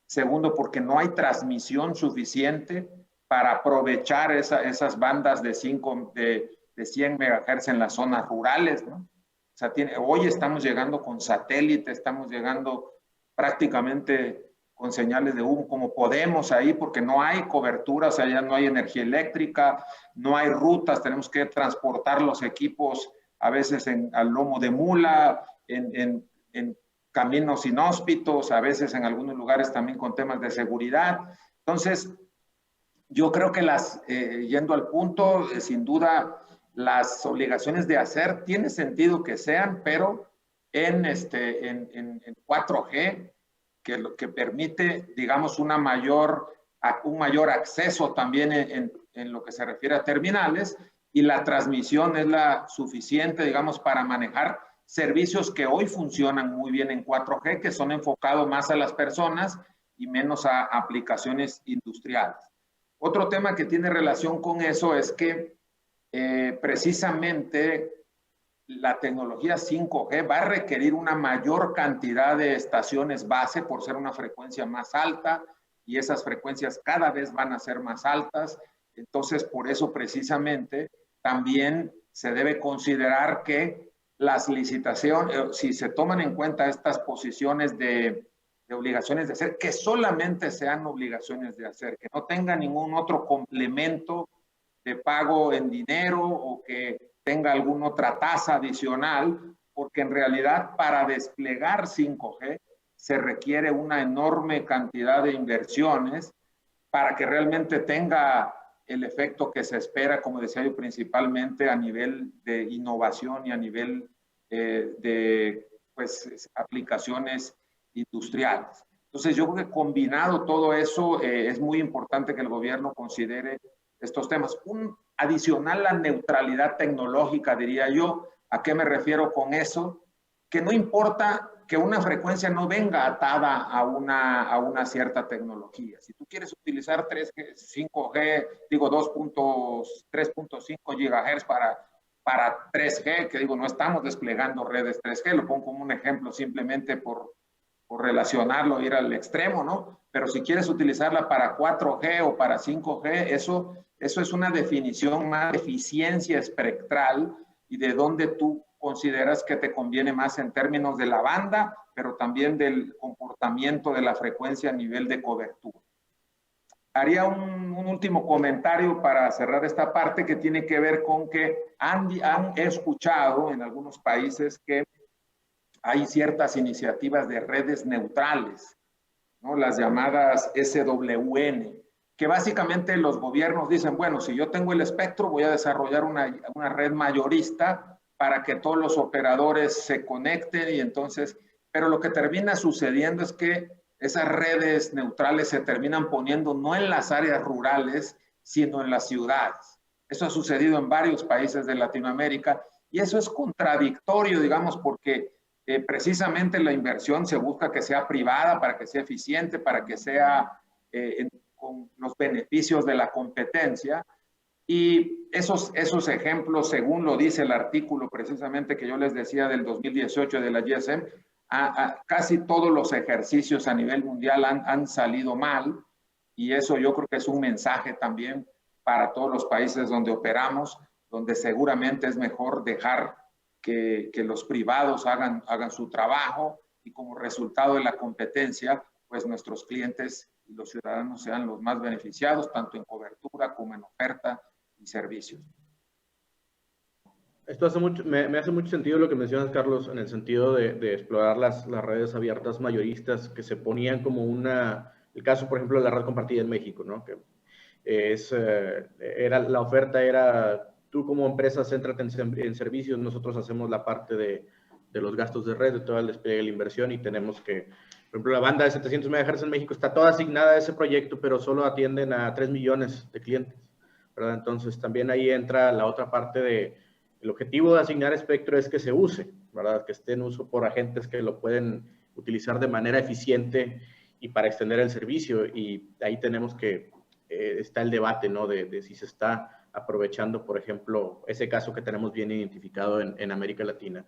segundo porque no hay transmisión suficiente para aprovechar esas bandas de 100 MHz en las zonas rurales, ¿no? O sea, hoy estamos llegando con satélite, estamos llegando prácticamente con señales de humo como podemos ahí, porque no hay cobertura, o sea, ya no hay energía eléctrica, no hay rutas, tenemos que transportar los equipos a veces al lomo de mula, en caminos inhóspitos, a veces en algunos lugares también con temas de seguridad. Entonces, yo creo que yendo al punto, sin duda, las obligaciones de hacer tiene sentido que sean, pero en 4G, que permite, digamos, un mayor acceso también en lo que se refiere a terminales, y la transmisión es la suficiente, digamos, para manejar servicios que hoy funcionan muy bien en 4G, que son enfocados más a las personas y menos a aplicaciones industriales. Otro tema que tiene relación con eso es que precisamente la tecnología 5G va a requerir una mayor cantidad de estaciones base por ser una frecuencia más alta, y esas frecuencias cada vez van a ser más altas. Entonces, por eso precisamente también se debe considerar que las licitaciones, si se toman en cuenta estas posiciones de obligaciones de hacer, que solamente sean obligaciones de hacer, que no tenga ningún otro complemento de pago en dinero o que tenga alguna otra tasa adicional, porque en realidad para desplegar 5G se requiere una enorme cantidad de inversiones para que realmente tenga el efecto que se espera, como decía yo, principalmente a nivel de innovación y a nivel de pues, aplicaciones industriales. Entonces, yo creo que combinado todo eso, es muy importante que el gobierno considere estos temas. Adicional la neutralidad tecnológica, diría yo. ¿A qué me refiero con eso? Que no importa que una frecuencia no venga atada a una cierta tecnología. Si tú quieres utilizar 3G, 5G, digo 3.5 GHz para 3G, que digo, no estamos desplegando redes 3G, lo pongo como un ejemplo simplemente por relacionarlo, ir al extremo, ¿no? Pero si quieres utilizarla para 4G o para 5G, eso es una definición más de eficiencia espectral y de dónde tú consideras que te conviene más en términos de la banda, pero también del comportamiento de la frecuencia a nivel de cobertura. Haría un último comentario para cerrar esta parte, que tiene que ver con que han escuchado en algunos países que hay ciertas iniciativas de redes neutrales, ¿no? Las llamadas SWN, que básicamente los gobiernos dicen, bueno, si yo tengo el espectro, voy a desarrollar una red mayorista para que todos los operadores se conecten, y entonces, pero lo que termina sucediendo es que esas redes neutrales se terminan poniendo no en las áreas rurales, sino en las ciudades. Eso ha sucedido en varios países de Latinoamérica, y eso es contradictorio, digamos, porque precisamente la inversión se busca que sea privada para que sea eficiente, para que sea con los beneficios de la competencia. Y esos ejemplos, según lo dice el artículo precisamente que yo les decía del 2018 de la GSM, casi todos los ejercicios a nivel mundial han salido mal, y eso yo creo que es un mensaje también para todos los países donde operamos, donde seguramente es mejor dejar que los privados hagan su trabajo, y como resultado de la competencia, pues nuestros clientes y los ciudadanos sean los más beneficiados, tanto en cobertura como en oferta y servicios. Esto me hace mucho sentido lo que mencionas, Carlos, en el sentido de explorar las redes abiertas mayoristas que se ponían como el caso, por ejemplo, de la red compartida en México, ¿no? Que la oferta era, tú como empresa, céntrate en servicios, nosotros hacemos la parte de los gastos de red, de todo el despliegue de la inversión, y tenemos que, por ejemplo, la banda de 700 MHz en México está toda asignada a ese proyecto, pero solo atienden a 3 millones de clientes, ¿verdad? Entonces también ahí entra la otra parte el objetivo de asignar espectro es que se use, ¿verdad? Que esté en uso por agentes que lo pueden utilizar de manera eficiente y para extender el servicio, y ahí tenemos que, está el debate, ¿no? De si se está aprovechando, por ejemplo, ese caso que tenemos bien identificado en América Latina.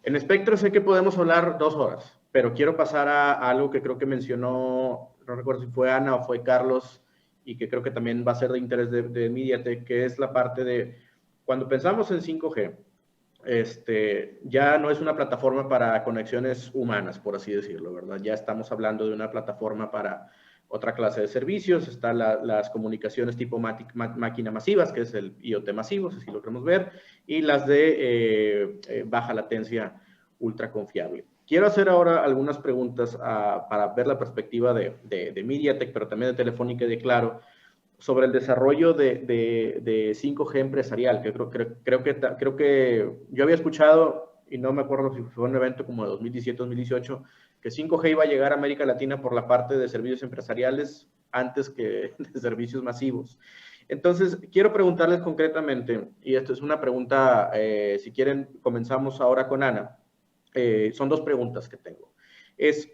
En espectro sé que podemos hablar 2 horas, pero quiero pasar a algo que creo que mencionó, no recuerdo si fue Ana o fue Carlos, y que creo que también va a ser de interés de MediaTek, que es la parte de, cuando pensamos en 5G, ya no es una plataforma para conexiones humanas, por así decirlo, ¿verdad? Ya estamos hablando de una plataforma para otra clase de servicios. Están las comunicaciones tipo máquina masivas, que es el IoT masivo, si lo queremos ver, y las de baja latencia ultra confiable. Quiero hacer ahora algunas preguntas para ver la perspectiva de MediaTek, pero también de Telefónica y de Claro, sobre el desarrollo de 5G empresarial, que creo que yo había escuchado, y no me acuerdo si fue un evento como de 2017-2018, que 5G iba a llegar a América Latina por la parte de servicios empresariales antes que de servicios masivos. Entonces, quiero preguntarles concretamente, y esto es una pregunta, si quieren, comenzamos ahora con Ana. Son dos preguntas que tengo.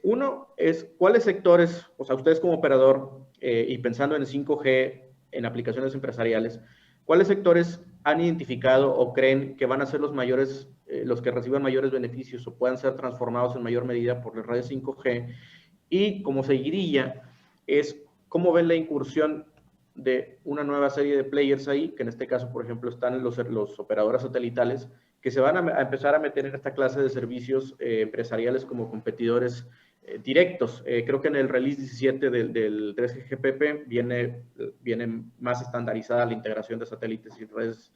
Uno es, ¿cuáles sectores, o sea, ustedes como operador, y pensando en 5G, en aplicaciones empresariales, cuáles sectores han identificado o creen que van a ser los mayores, los que reciban mayores beneficios o puedan ser transformados en mayor medida por las redes 5G? Y como seguidilla, es cómo ven la incursión de una nueva serie de players ahí, que en este caso, por ejemplo, están los operadores satelitales, que se van a empezar a meter en esta clase de servicios empresariales como competidores directos. Creo que en el release 17 del 3GPP viene más estandarizada la integración de satélites y redes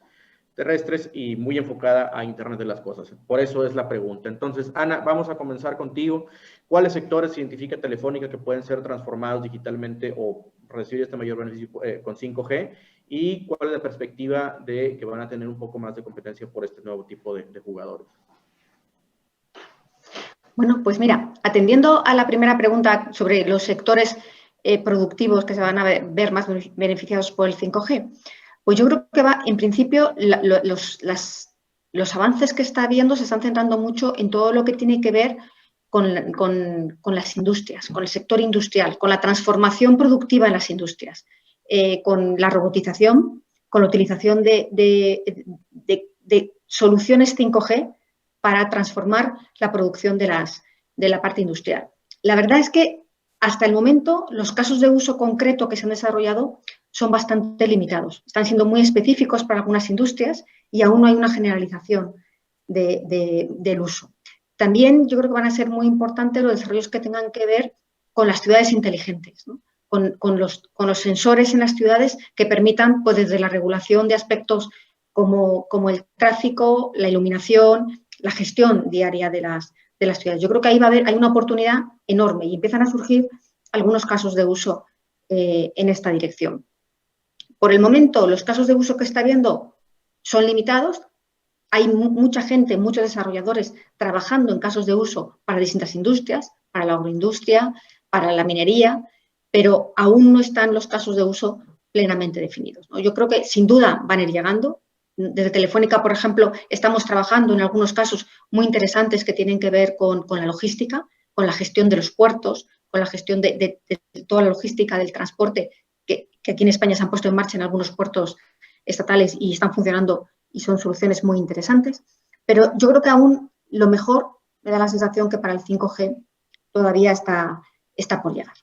terrestres y muy enfocada a Internet de las Cosas. Por eso es la pregunta. Entonces, Ana, vamos a comenzar contigo. ¿Cuáles sectores identifica Telefónica que pueden ser transformados digitalmente o recibir este mayor beneficio con 5G? ¿Y cuál es la perspectiva de que van a tener un poco más de competencia por este nuevo tipo de jugadores? Bueno, pues mira, atendiendo a la primera pregunta sobre los sectores productivos que se van a ver más beneficiados por el 5G, pues yo creo que en principio, los avances que está habiendo se están centrando mucho en todo lo que tiene que ver con las industrias, con el sector industrial, con la transformación productiva en las industrias, con la robotización, con la utilización de soluciones 5G para transformar la producción de la parte industrial. La verdad es que hasta el momento los casos de uso concreto que se han desarrollado son bastante limitados. Están siendo muy específicos para algunas industrias y aún no hay una generalización del uso. También yo creo que van a ser muy importantes los desarrollos que tengan que ver con las ciudades inteligentes, ¿no? Con los sensores en las ciudades que permitan, pues desde la regulación de aspectos como el tráfico, la iluminación, la gestión diaria de las ciudades. Yo creo que ahí hay una oportunidad enorme y empiezan a surgir algunos casos de uso en esta dirección. Por el momento, los casos de uso que está habiendo son limitados. Hay mucha gente, muchos desarrolladores trabajando en casos de uso para distintas industrias, para la agroindustria, para la minería, pero aún no están los casos de uso plenamente definidos, ¿no? Yo creo que sin duda van a ir llegando. Desde Telefónica, por ejemplo, estamos trabajando en algunos casos muy interesantes que tienen que ver con la logística, con la gestión de los puertos, con la gestión de toda la logística del transporte que aquí en España se han puesto en marcha en algunos puertos estatales y están funcionando y son soluciones muy interesantes. Pero yo creo que aún lo mejor me da la sensación que para el 5G todavía está por llegar.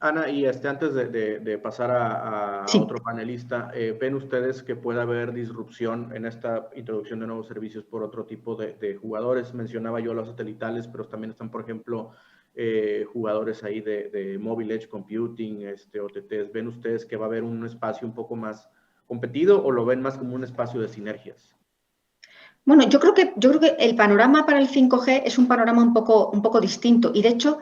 Ana, y antes de pasar a Sí. otro panelista, ¿ven ustedes que puede haber disrupción en esta introducción de nuevos servicios por otro tipo de jugadores? Mencionaba yo los satelitales, pero también están, por ejemplo, jugadores ahí de mobile edge computing, OTTs. ¿Ven ustedes que va a haber un espacio un poco más competido o lo ven más como un espacio de sinergias? Bueno, yo creo que el panorama para el 5G es un panorama un poco distinto y, de hecho,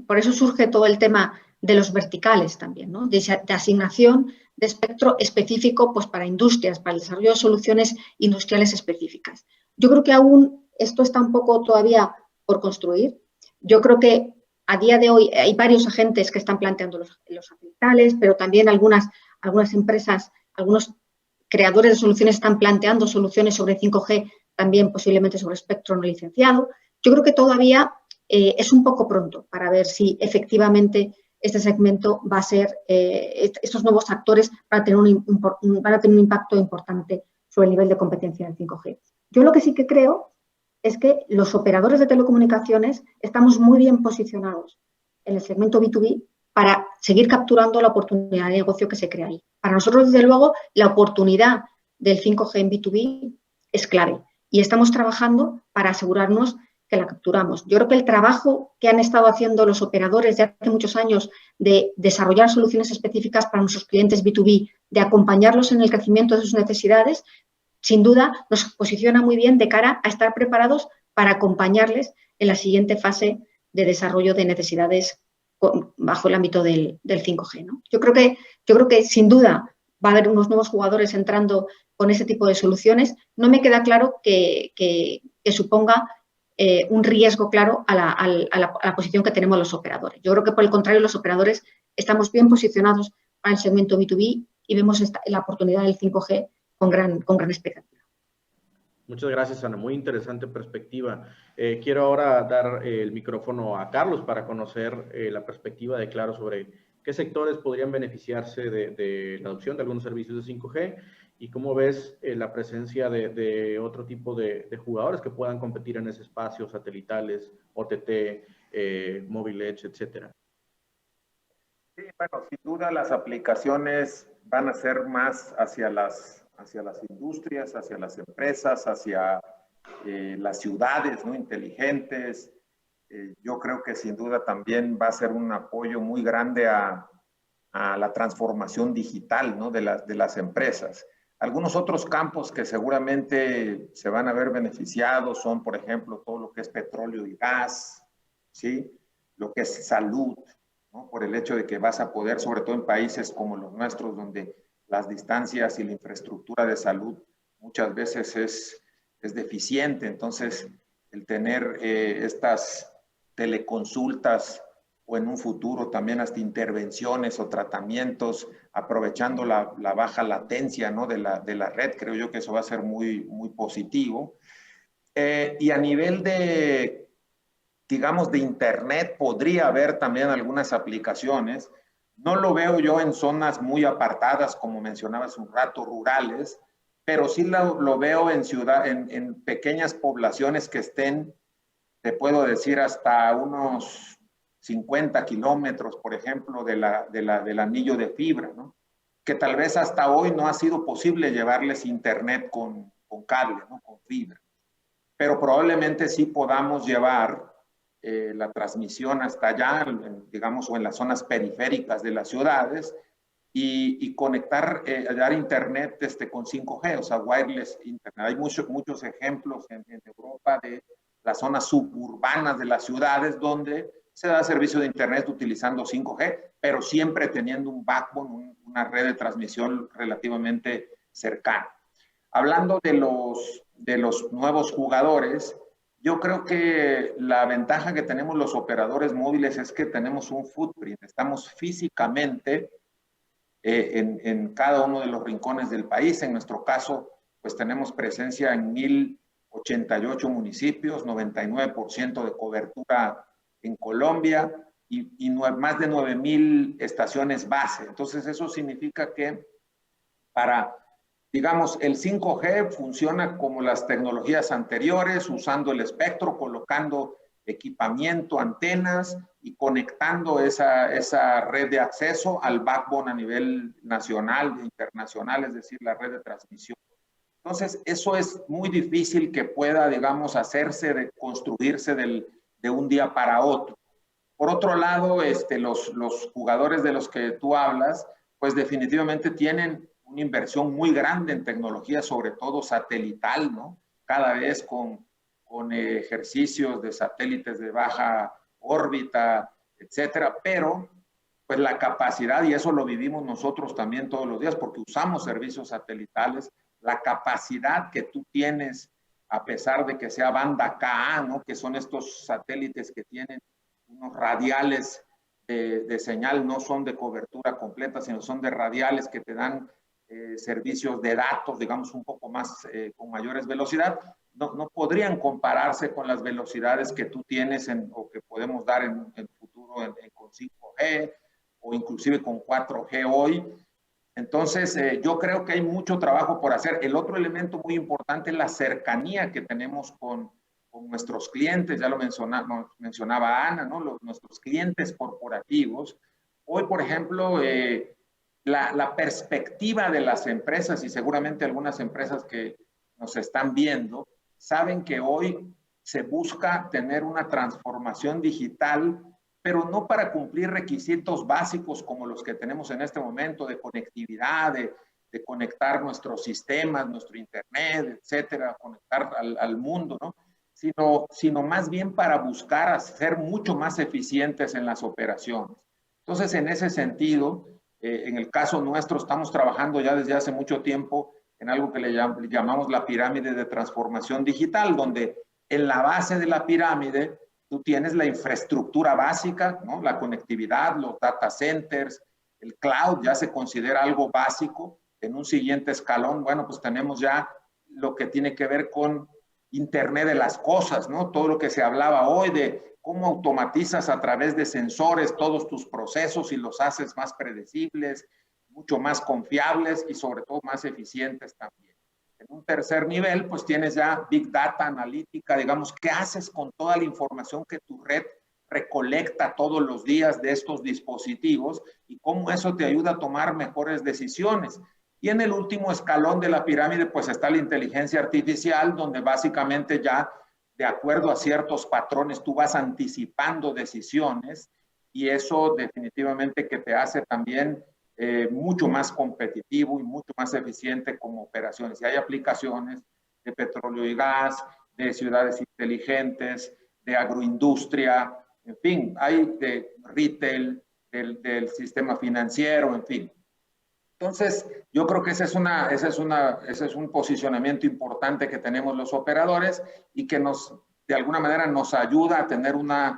por eso surge todo el tema de los verticales también, ¿no? De asignación de espectro específico, pues, para industrias, para el desarrollo de soluciones industriales específicas. Yo creo que aún esto está un poco todavía por construir. Yo creo que a día de hoy hay varios agentes que están planteando los satelitales, pero también algunas empresas, algunos creadores de soluciones están planteando soluciones sobre 5G, también posiblemente sobre espectro no licenciado. Yo creo que todavía es un poco pronto para ver si efectivamente este segmento va a ser, estos nuevos actores van a tener un impacto importante sobre el nivel de competencia del 5G. Yo lo que sí que creo es que los operadores de telecomunicaciones estamos muy bien posicionados en el segmento B2B para seguir capturando la oportunidad de negocio que se crea ahí. Para nosotros, desde luego, la oportunidad del 5G en B2B es clave y estamos trabajando para asegurarnos que la capturamos. Yo creo que el trabajo que han estado haciendo los operadores de hace muchos años de desarrollar soluciones específicas para nuestros clientes B2B, de acompañarlos en el crecimiento de sus necesidades, sin duda nos posiciona muy bien de cara a estar preparados para acompañarles en la siguiente fase de desarrollo de necesidades bajo el ámbito del 5G, ¿no? Yo creo que sin duda va a haber unos nuevos jugadores entrando con ese tipo de soluciones. No me queda claro que suponga un riesgo claro a la posición que tenemos los operadores. Yo creo que, por el contrario, los operadores estamos bien posicionados para el segmento B2B y vemos la oportunidad del 5G con gran expectativa. Muchas gracias, Ana. Muy interesante perspectiva. Quiero ahora dar el micrófono a Carlos para conocer la perspectiva de Claro sobre qué sectores podrían beneficiarse de la adopción de algunos servicios de 5G y cómo ves la presencia de otro tipo de jugadores que puedan competir en ese espacio, satelitales, OTT, Mobile Edge, etcétera. Sí, bueno, sin duda las aplicaciones van a ser más hacia las industrias, hacia las empresas, hacia las ciudades, ¿no?, inteligentes. Yo creo que sin duda también va a ser un apoyo muy grande a la transformación digital, ¿no?, de las empresas. Algunos otros campos que seguramente se van a ver beneficiados son, por ejemplo, todo lo que es petróleo y gas, ¿sí? Lo que es salud, ¿no?, por el hecho de que vas a poder, sobre todo en países como los nuestros, donde las distancias y la infraestructura de salud muchas veces es deficiente. Entonces, el tener estas teleconsultas o en un futuro también hasta intervenciones o tratamientos, aprovechando la baja latencia, ¿no?, de la red, creo yo que eso va a ser muy, muy positivo. Y a nivel de, digamos, de Internet, podría haber también algunas aplicaciones. No lo veo yo en zonas muy apartadas, como mencionaba hace un rato, rurales, pero sí lo veo en pequeñas poblaciones que estén, te puedo decir, hasta unos 50 kilómetros, por ejemplo, del anillo de fibra, ¿no?, que tal vez hasta hoy no ha sido posible llevarles internet con cable, ¿no?, con fibra. Pero probablemente sí podamos llevar la transmisión hasta allá, digamos, o en las zonas periféricas de las ciudades y conectar, dar internet con 5G, o sea, wireless internet. Hay muchos ejemplos en Europa de las zonas suburbanas de las ciudades donde se da servicio de internet utilizando 5G, pero siempre teniendo un backbone, una red de transmisión relativamente cercana. Hablando de los nuevos jugadores, yo creo que la ventaja que tenemos los operadores móviles es que tenemos un footprint, estamos físicamente en cada uno de los rincones del país. En nuestro caso, pues tenemos presencia en 1,088 municipios, 99% de cobertura en Colombia y más de 9,000 estaciones base. Entonces, eso significa que digamos, el 5G funciona como las tecnologías anteriores, usando el espectro, colocando equipamiento, antenas y conectando esa red de acceso al backbone a nivel nacional e internacional, es decir, la red de transmisión. Entonces, eso es muy difícil que pueda, digamos, construirse de un día para otro. Por otro lado, los jugadores de los que tú hablas, pues definitivamente tienen una inversión muy grande en tecnología, sobre todo satelital, ¿no? Cada vez con ejercicios de satélites de baja órbita, etcétera, pero pues la capacidad, y eso lo vivimos nosotros también todos los días porque usamos servicios satelitales, la capacidad que tú tienes, a pesar de que sea banda Ka, ¿no?, que son estos satélites que tienen unos radiales de señal, no son de cobertura completa, sino son de radiales que te dan servicios de datos, digamos, un poco más con mayores velocidad, no podrían compararse con las velocidades que tú tienes o que podemos dar en el futuro con 5G o inclusive con 4G hoy. Entonces, yo creo que hay mucho trabajo por hacer. El otro elemento muy importante es la cercanía que tenemos con nuestros clientes, ya lo mencionaba Ana, ¿no? Nuestros clientes corporativos Hoy, por ejemplo, la perspectiva de las empresas, y seguramente algunas empresas que nos están viendo, saben que hoy se busca tener una transformación digital, pero no para cumplir requisitos básicos como los que tenemos en este momento de conectividad, de conectar nuestros sistemas, nuestro internet, etcétera, conectar al mundo, ¿no? Sino más bien para buscar ser mucho más eficientes en las operaciones. Entonces, en ese sentido, en el caso nuestro, estamos trabajando ya desde hace mucho tiempo en algo que le llamamos la pirámide de transformación digital, donde en la base de la pirámide tú tienes la infraestructura básica, ¿no? La conectividad, los data centers, el cloud ya se considera algo básico. En un siguiente escalón, bueno, pues tenemos ya lo que tiene que ver con Internet de las cosas, ¿no? Todo lo que se hablaba hoy de cómo automatizas a través de sensores todos tus procesos y los haces más predecibles, mucho más confiables y sobre todo más eficientes también. En un tercer nivel, pues tienes ya Big Data, analítica, digamos, ¿qué haces con toda la información que tu red recolecta todos los días de estos dispositivos y cómo eso te ayuda a tomar mejores decisiones? Y en el último escalón de la pirámide, pues está la inteligencia artificial, donde básicamente ya, de acuerdo a ciertos patrones, tú vas anticipando decisiones y eso definitivamente que te hace también mucho más competitivo y mucho más eficiente como operaciones. Y hay aplicaciones de petróleo y gas, de ciudades inteligentes, de agroindustria, en fin, hay de retail, del sistema financiero, en fin. Entonces, yo creo que ese es un posicionamiento importante que tenemos los operadores y que de alguna manera nos ayuda a tener unos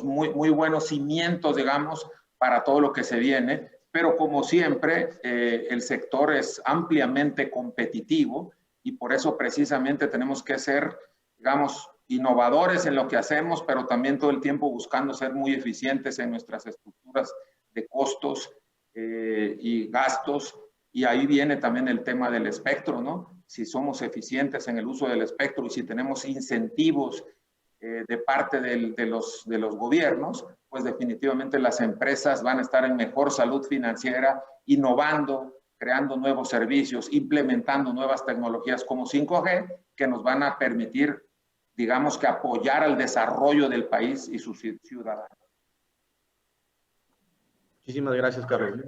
muy buenos cimientos, digamos, para todo lo que se viene. Pero como siempre, el sector es ampliamente competitivo y por eso precisamente tenemos que ser, digamos, innovadores en lo que hacemos, pero también todo el tiempo buscando ser muy eficientes en nuestras estructuras de costos y gastos, y ahí viene también el tema del espectro, ¿no? Si somos eficientes en el uso del espectro y si tenemos incentivos de parte de los gobiernos, pues definitivamente las empresas van a estar en mejor salud financiera, innovando, creando nuevos servicios, implementando nuevas tecnologías como 5G, que nos van a permitir, digamos, que apoyar al desarrollo del país y sus ciudadanos. Muchísimas gracias, Carlos.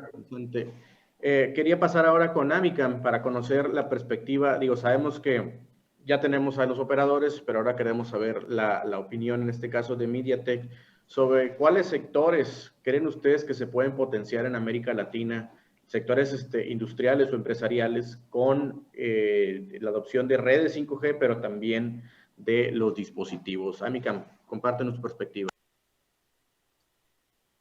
Quería pasar ahora con Amicam para conocer la perspectiva. Digo, sabemos que ya tenemos a los operadores, pero ahora queremos saber la opinión, en este caso de MediaTek, sobre cuáles sectores creen ustedes que se pueden potenciar en América Latina, sectores industriales o empresariales, con la adopción de redes 5G, pero también de los dispositivos. Amicam, compártenos tu perspectiva.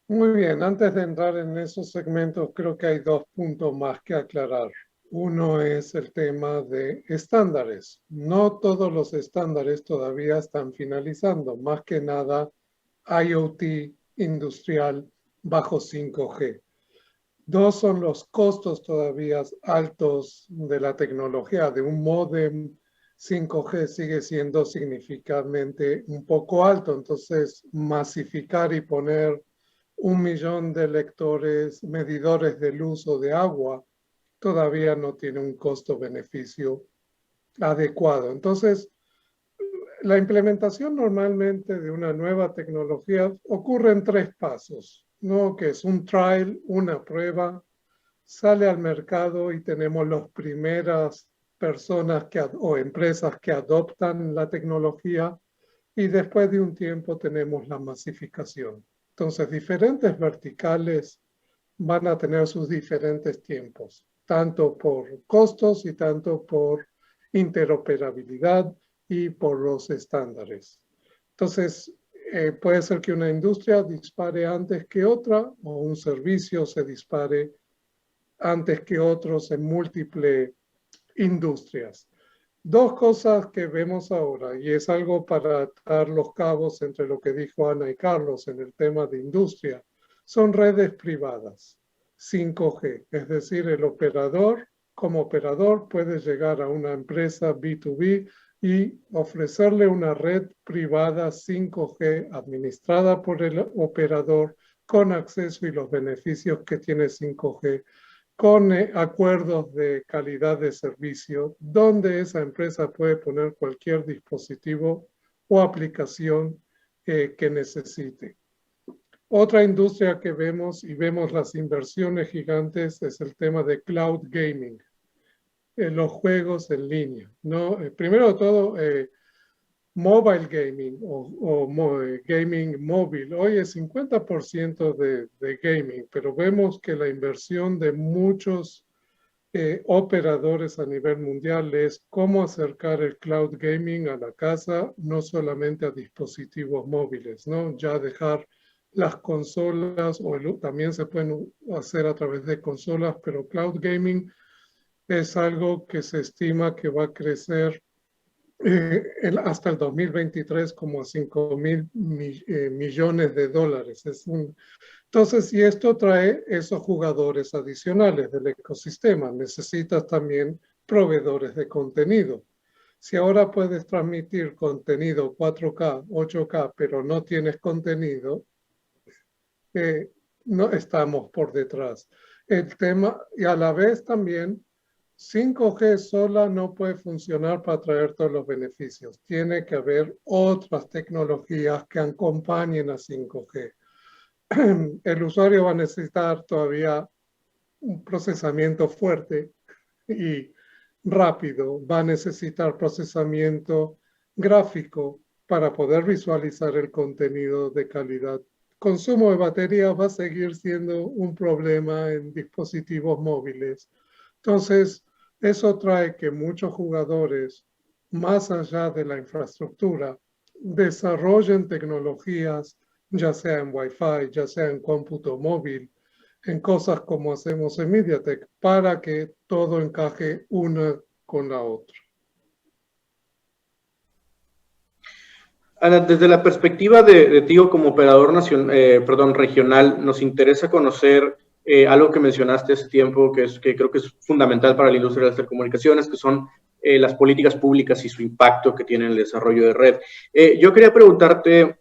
Muy bien, antes de entrar en esos segmentos, creo que hay dos puntos más que aclarar. Uno es el tema de estándares. No todos los estándares todavía están finalizando, más que nada IoT industrial bajo 5G. Dos son los costos todavía altos de la tecnología. De un módem 5G sigue siendo significativamente un poco alto, entonces masificar y poner 1 millón de lectores, medidores de luz o de agua, todavía no tiene un costo-beneficio adecuado. Entonces, la implementación normalmente de una nueva tecnología ocurre en 3 pasos, ¿no? Que es un trial, una prueba, sale al mercado y tenemos las primeras personas o empresas que adoptan la tecnología y después de un tiempo tenemos la masificación. Entonces, diferentes verticales van a tener sus diferentes tiempos, tanto por costos y tanto por interoperabilidad y por los estándares. Entonces, puede ser que una industria dispare antes que otra o un servicio se dispare antes que otros en múltiples industrias. Dos cosas que vemos ahora, y es algo para atar los cabos entre lo que dijo Ana y Carlos en el tema de industria, son redes privadas, 5G. Es decir, el operador, como operador, puede llegar a una empresa B2B y ofrecerle una red privada 5G administrada por el operador con acceso y los beneficios que tiene 5G, con acuerdos de calidad de servicio, donde esa empresa puede poner cualquier dispositivo o aplicación que necesite. Otra industria que vemos y vemos las inversiones gigantes es el tema de cloud gaming, los juegos en línea, ¿no? Primero de todo, mobile gaming o gaming móvil. Hoy es 50% de gaming, pero vemos que la inversión de muchos operadores a nivel mundial es cómo acercar el cloud gaming a la casa, no solamente a dispositivos móviles, ¿no? Ya dejar las consolas, también se pueden hacer a través de consolas, pero cloud gaming es algo que se estima que va a crecer hasta el 2023 como a 5.000 millones de dólares. Entonces, y esto trae esos jugadores adicionales del ecosistema. Necesitas también proveedores de contenido. Si ahora puedes transmitir contenido 4K, 8K, pero no tienes contenido, no estamos por detrás. El tema, y a la vez también, 5G sola no puede funcionar para traer todos los beneficios. Tiene que haber otras tecnologías que acompañen a 5G. El usuario va a necesitar todavía un procesamiento fuerte y rápido. Va a necesitar procesamiento gráfico para poder visualizar el contenido de calidad. Consumo de batería va a seguir siendo un problema en dispositivos móviles. Entonces, eso trae que muchos jugadores, más allá de la infraestructura, desarrollen tecnologías, ya sea en Wi-Fi, ya sea en cómputo móvil, en cosas como hacemos en MediaTek, para que todo encaje una con la otra. Ana, desde la perspectiva de Tigo como operador regional, nos interesa conocer algo que mencionaste hace tiempo, que creo que es fundamental para la industria de las telecomunicaciones, que son las políticas públicas y su impacto que tiene en el desarrollo de red. Yo quería preguntarte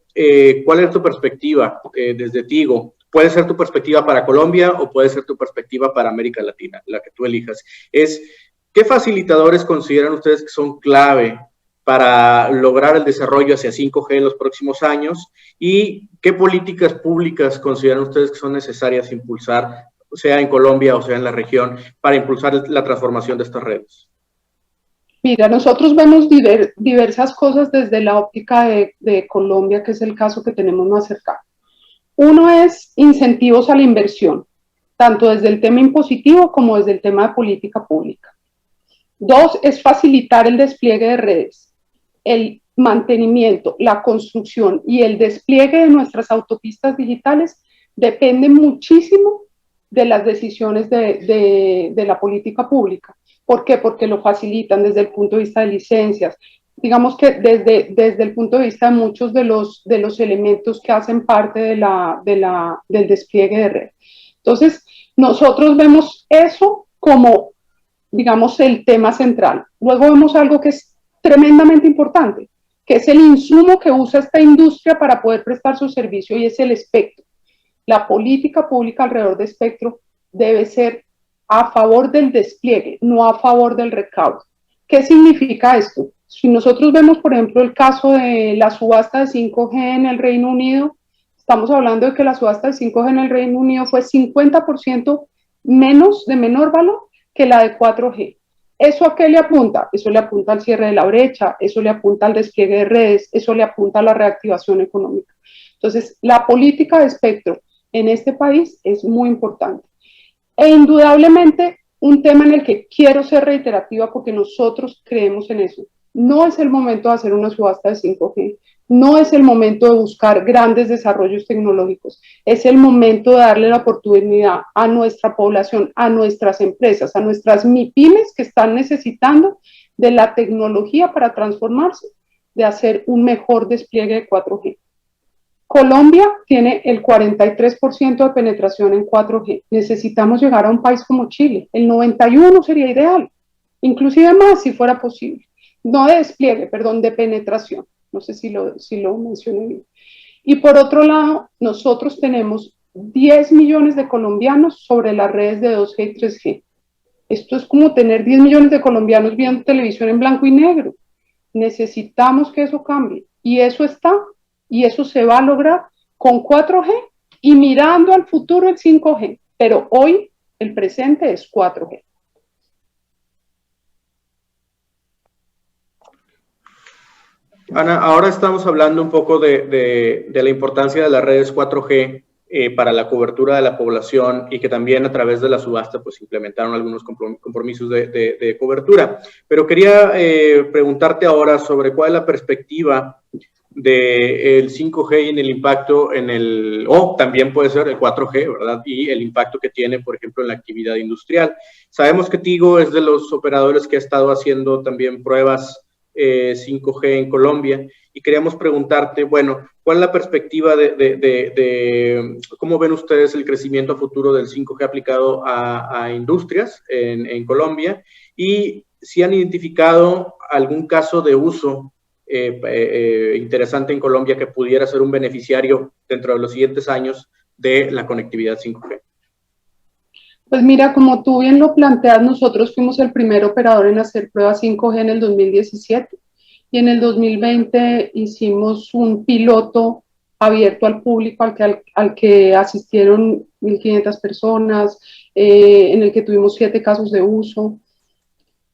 cuál es tu perspectiva desde Tigo. Puede ser tu perspectiva para Colombia o puede ser tu perspectiva para América Latina, la que tú elijas. ¿Qué facilitadores consideran ustedes que son clave para lograr el desarrollo hacia 5G en los próximos años? ¿Y qué políticas públicas consideran ustedes que son necesarias impulsar, sea en Colombia o sea en la región, para impulsar la transformación de estas redes? Mira, nosotros vemos diversas cosas desde la óptica de Colombia, que es el caso que tenemos más cercano. Uno es incentivos a la inversión, tanto desde el tema impositivo como desde el tema de política pública. Dos, es facilitar el despliegue de redes, el mantenimiento, la construcción y el despliegue de nuestras autopistas digitales depende muchísimo de las decisiones de la política pública. ¿Por qué? Porque lo facilitan desde el punto de vista de licencias, digamos que desde el punto de vista de muchos de los elementos que hacen parte del despliegue de red. Entonces, nosotros vemos eso como, digamos, el tema central. Luego vemos algo que es tremendamente importante, que es el insumo que usa esta industria para poder prestar su servicio, y es el espectro. La política pública alrededor de espectro debe ser a favor del despliegue, no a favor del recaudo. ¿Qué significa esto? Si nosotros vemos, por ejemplo, el caso de la subasta de 5G en el Reino Unido, estamos hablando de que la subasta de 5G en el Reino Unido fue 50% menos, de menor valor que la de 4G. ¿Eso a qué le apunta? Eso le apunta al cierre de la brecha, eso le apunta al despliegue de redes, eso le apunta a la reactivación económica. Entonces, la política de espectro en este país es muy importante. E indudablemente, un tema en el que quiero ser reiterativa porque nosotros creemos en eso. No es el momento de hacer una subasta de 5G, no es el momento de buscar grandes desarrollos tecnológicos, es el momento de darle la oportunidad a nuestra población, a nuestras empresas, a nuestras MIPYMES que están necesitando de la tecnología para transformarse, de hacer un mejor despliegue de 4G. Colombia tiene el 43% de penetración en 4G. Necesitamos llegar a un país como Chile. El 91% sería ideal, inclusive más si fuera posible. No de despliegue, perdón, de penetración. No sé si lo mencioné bien. Y por otro lado, nosotros tenemos 10 millones de colombianos sobre las redes de 2G y 3G. Esto es como tener 10 millones de colombianos viendo televisión en blanco y negro. Necesitamos que eso cambie. Y eso está, y eso se va a lograr con 4G y mirando al futuro el 5G. Pero hoy el presente es 4G. Ana, ahora estamos hablando un poco de la importancia de las redes 4G para la cobertura de la población y que también a través de la subasta pues implementaron algunos compromisos de cobertura. Pero quería preguntarte ahora sobre cuál es la perspectiva del 5G y en el impacto en el, o también puede ser el 4G, ¿verdad? Y el impacto que tiene, por ejemplo, en la actividad industrial. Sabemos que Tigo es de los operadores que ha estado haciendo también pruebas 5G en Colombia y queríamos preguntarte, bueno, ¿cuál es la perspectiva de cómo ven ustedes el crecimiento a futuro del 5G aplicado a industrias en Colombia? Y si han identificado algún caso de uso interesante en Colombia que pudiera ser un beneficiario dentro de los siguientes años de la conectividad 5G. Pues mira, como tú bien lo planteas, nosotros fuimos el primer operador en hacer pruebas 5G en el 2017 y en el 2020 hicimos un piloto abierto al público al que asistieron 1.500 personas, en el que tuvimos 7 casos de uso.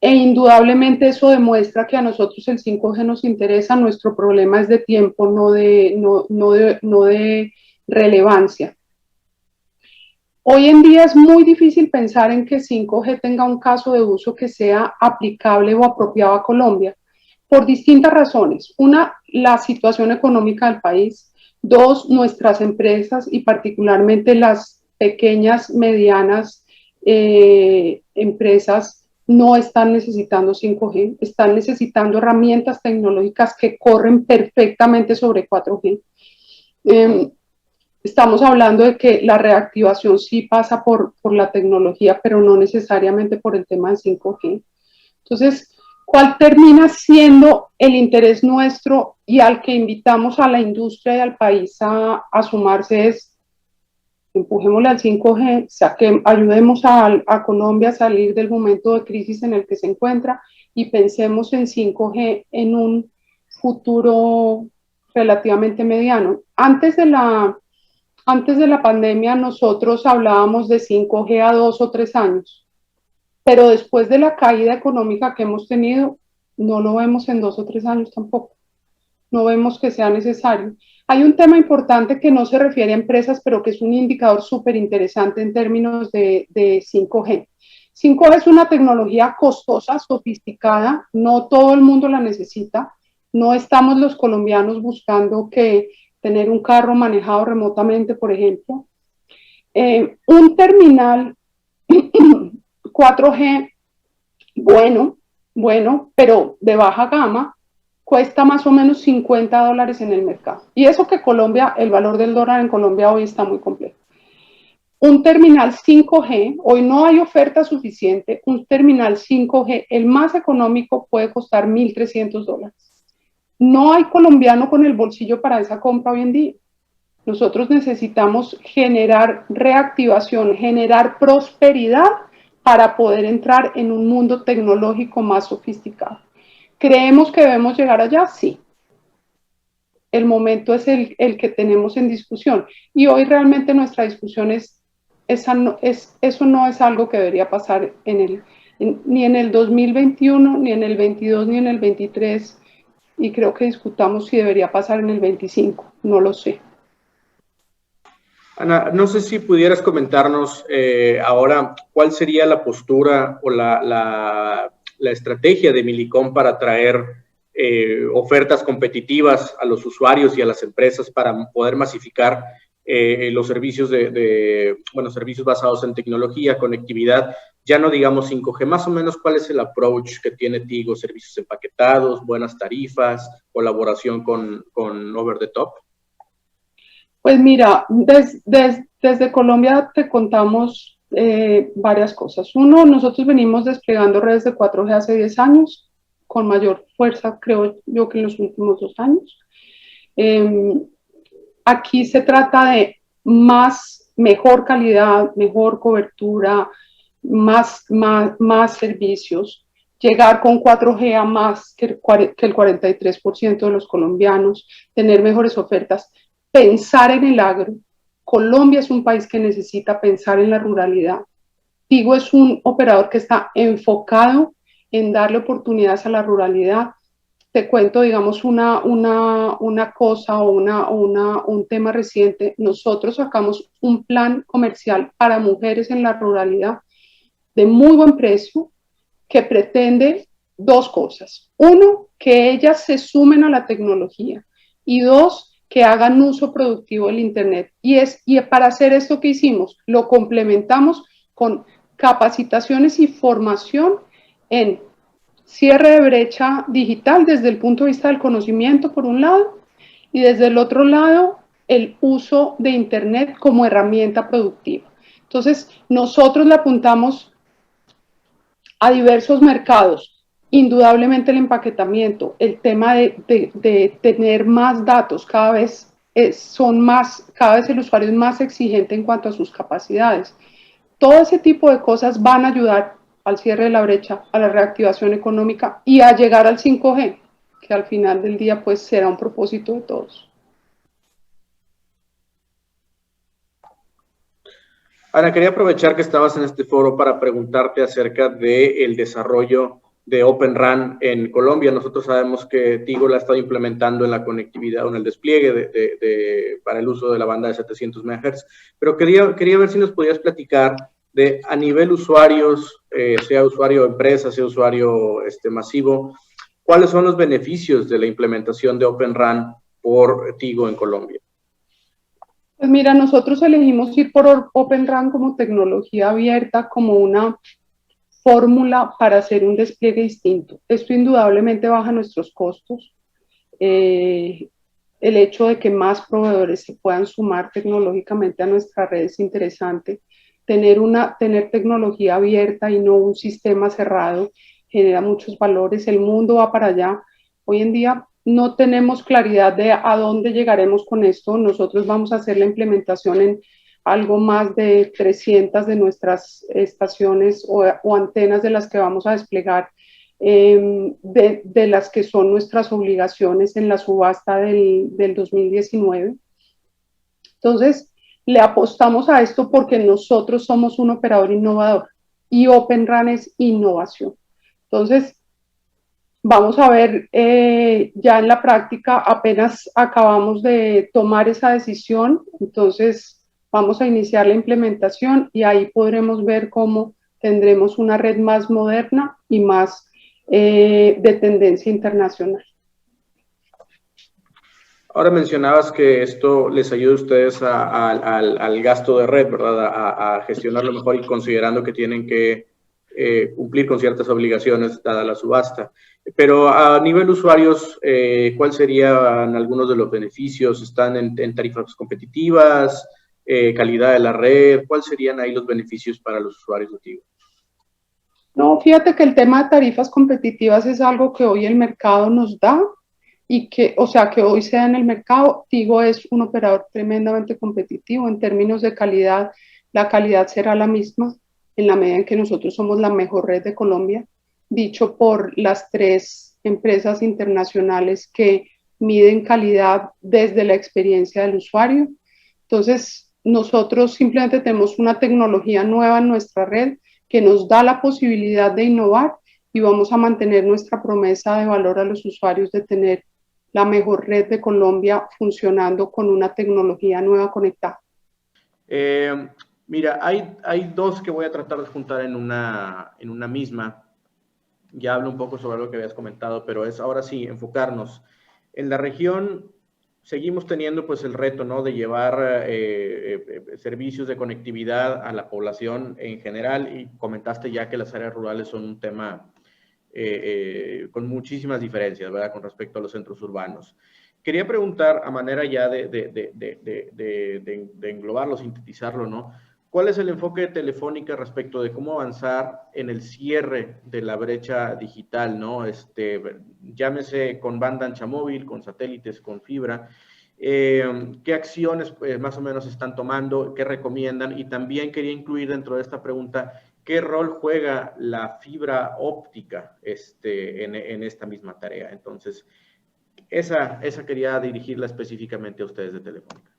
E indudablemente eso demuestra que a nosotros el 5G nos interesa, nuestro problema es de tiempo, no de relevancia. Hoy en día es muy difícil pensar en que 5G tenga un caso de uso que sea aplicable o apropiado a Colombia, por distintas razones. Una, la situación económica del país. Dos, nuestras empresas y particularmente las pequeñas, medianas empresas no están necesitando 5G, están necesitando herramientas tecnológicas que corren perfectamente sobre 4G. Estamos hablando de que la reactivación sí pasa por la tecnología, pero no necesariamente por el tema de 5G. Entonces, ¿cuál termina siendo el interés nuestro y al que invitamos a la industria y al país a sumarse? Es empujémosle al 5G, ayudemos a Colombia a salir del momento de crisis en el que se encuentra y pensemos en 5G en un futuro relativamente mediano. Antes de la pandemia nosotros hablábamos de 5G a 2 o 3 años, pero después de la caída económica que hemos tenido, no lo vemos en 2 o 3 años tampoco. No vemos que sea necesario. Hay un tema importante que no se refiere a empresas, pero que es un indicador súper interesante en términos de 5G. 5G es una tecnología costosa, sofisticada, no todo el mundo la necesita. No estamos los colombianos buscando tener un carro manejado remotamente, por ejemplo. Un terminal 4G, bueno, pero de baja gama, cuesta más o menos $50 en el mercado. Y eso que Colombia, el valor del dólar en Colombia hoy está muy complejo. Un terminal 5G, hoy no hay oferta suficiente, un terminal 5G, el más económico puede costar $1.300. No hay colombiano con el bolsillo para esa compra hoy en día. Nosotros necesitamos generar reactivación, generar prosperidad para poder entrar en un mundo tecnológico más sofisticado. ¿Creemos que debemos llegar allá? Sí. El momento es el que tenemos en discusión. Y hoy realmente nuestra discusión eso no es algo que debería pasar ni en el 2021, ni en el 22, ni en el 23. Y creo que discutamos si debería pasar en el 25. No lo sé. Ana, no sé si pudieras comentarnos ahora cuál sería la postura o la estrategia de Millicom para atraer ofertas competitivas a los usuarios y a las empresas para poder masificar los servicios servicios basados en tecnología, conectividad, ya no digamos 5G, más o menos cuál es el approach que tiene Tigo, servicios empaquetados, buenas tarifas, colaboración con Over the Top. Pues mira, desde Colombia te contamos varias cosas. Uno, nosotros venimos desplegando redes de 4G hace 10 años, con mayor fuerza creo yo que en los últimos 2 años. Aquí se trata de más mejor calidad, mejor cobertura, más servicios, llegar con 4G a más que el 43% de los colombianos, tener mejores ofertas, pensar en el agro. Colombia es un país que necesita pensar en la ruralidad. Tigo es un operador que está enfocado en darle oportunidades a la ruralidad. Te cuento, digamos, una cosa o un tema reciente. Nosotros sacamos un plan comercial para mujeres en la ruralidad de muy buen precio que pretende dos cosas. Uno, que ellas se sumen a la tecnología y dos, que hagan uso productivo del Internet. Y para hacer esto que hicimos, lo complementamos con capacitaciones y formación en cierre de brecha digital desde el punto de vista del conocimiento, por un lado, y desde el otro lado, el uso de Internet como herramienta productiva. Entonces, nosotros le apuntamos a diversos mercados. Indudablemente el empaquetamiento, el tema de tener más datos, cada vez el usuario es más exigente en cuanto a sus capacidades. Todo ese tipo de cosas van a ayudar al cierre de la brecha, a la reactivación económica y a llegar al 5G, que al final del día pues será un propósito de todos. Ana, quería aprovechar que estabas en este foro para preguntarte acerca del desarrollo de Open RAN en Colombia. Nosotros sabemos que Tigo la ha estado implementando en la conectividad o en el despliegue para el uso de la banda de 700 MHz, pero quería ver si nos podías platicar de a nivel usuarios, sea usuario empresa, sea usuario masivo, ¿cuáles son los beneficios de la implementación de Open RAN por Tigo en Colombia? Pues mira, nosotros elegimos ir por Open RAN como tecnología abierta, como una fórmula para hacer un despliegue distinto. Esto indudablemente baja nuestros costos. El hecho de que más proveedores se puedan sumar tecnológicamente a nuestra red es interesante. Tener tecnología abierta y no un sistema cerrado genera muchos valores. El mundo va para allá. Hoy en día no tenemos claridad de a dónde llegaremos con esto. Nosotros vamos a hacer la implementación en algo más de 300 de nuestras estaciones o antenas de las que vamos a desplegar, de las que son nuestras obligaciones en la subasta del 2019. Entonces, le apostamos a esto porque nosotros somos un operador innovador y Open RAN es innovación. Entonces, vamos a ver ya en la práctica, apenas acabamos de tomar esa decisión, entonces vamos a iniciar la implementación y ahí podremos ver cómo tendremos una red más moderna y más de tendencia internacional. Ahora mencionabas que esto les ayuda a ustedes al gasto de red, ¿verdad? A gestionarlo mejor y considerando que tienen que cumplir con ciertas obligaciones dada la subasta. Pero a nivel usuarios, ¿cuáles serían algunos de los beneficios? ¿Están en tarifas competitivas? ¿Calidad de la red? ¿Cuáles serían ahí los beneficios para los usuarios de Tigo? No, fíjate que el tema de tarifas competitivas es algo que hoy el mercado nos da y que hoy se da en el mercado. Tigo es un operador tremendamente competitivo en términos de calidad. La calidad será la misma en la medida en que nosotros somos la mejor red de Colombia, dicho por las 3 empresas internacionales que miden calidad desde la experiencia del usuario. Entonces, nosotros simplemente tenemos una tecnología nueva en nuestra red que nos da la posibilidad de innovar y vamos a mantener nuestra promesa de valor a los usuarios de tener la mejor red de Colombia funcionando con una tecnología nueva conectada. Mira, hay dos que voy a tratar de juntar en una misma. Ya hablo un poco sobre lo que habías comentado, pero es ahora sí enfocarnos. En la región seguimos teniendo pues el reto, ¿no?, de llevar servicios de conectividad a la población en general, y comentaste ya que las áreas rurales son un tema con muchísimas diferencias, ¿verdad?, con respecto a los centros urbanos. Quería preguntar, a manera ya de englobarlo, sintetizarlo, ¿no?, ¿cuál es el enfoque de Telefónica respecto de cómo avanzar en el cierre de la brecha digital, ¿no? Llámese con banda ancha móvil, con satélites, con fibra, ¿Qué acciones más o menos están tomando? ¿Qué recomiendan? Y también quería incluir dentro de esta pregunta, ¿qué rol juega la fibra óptica en esta misma tarea? Entonces, esa quería dirigirla específicamente a ustedes de Telefónica.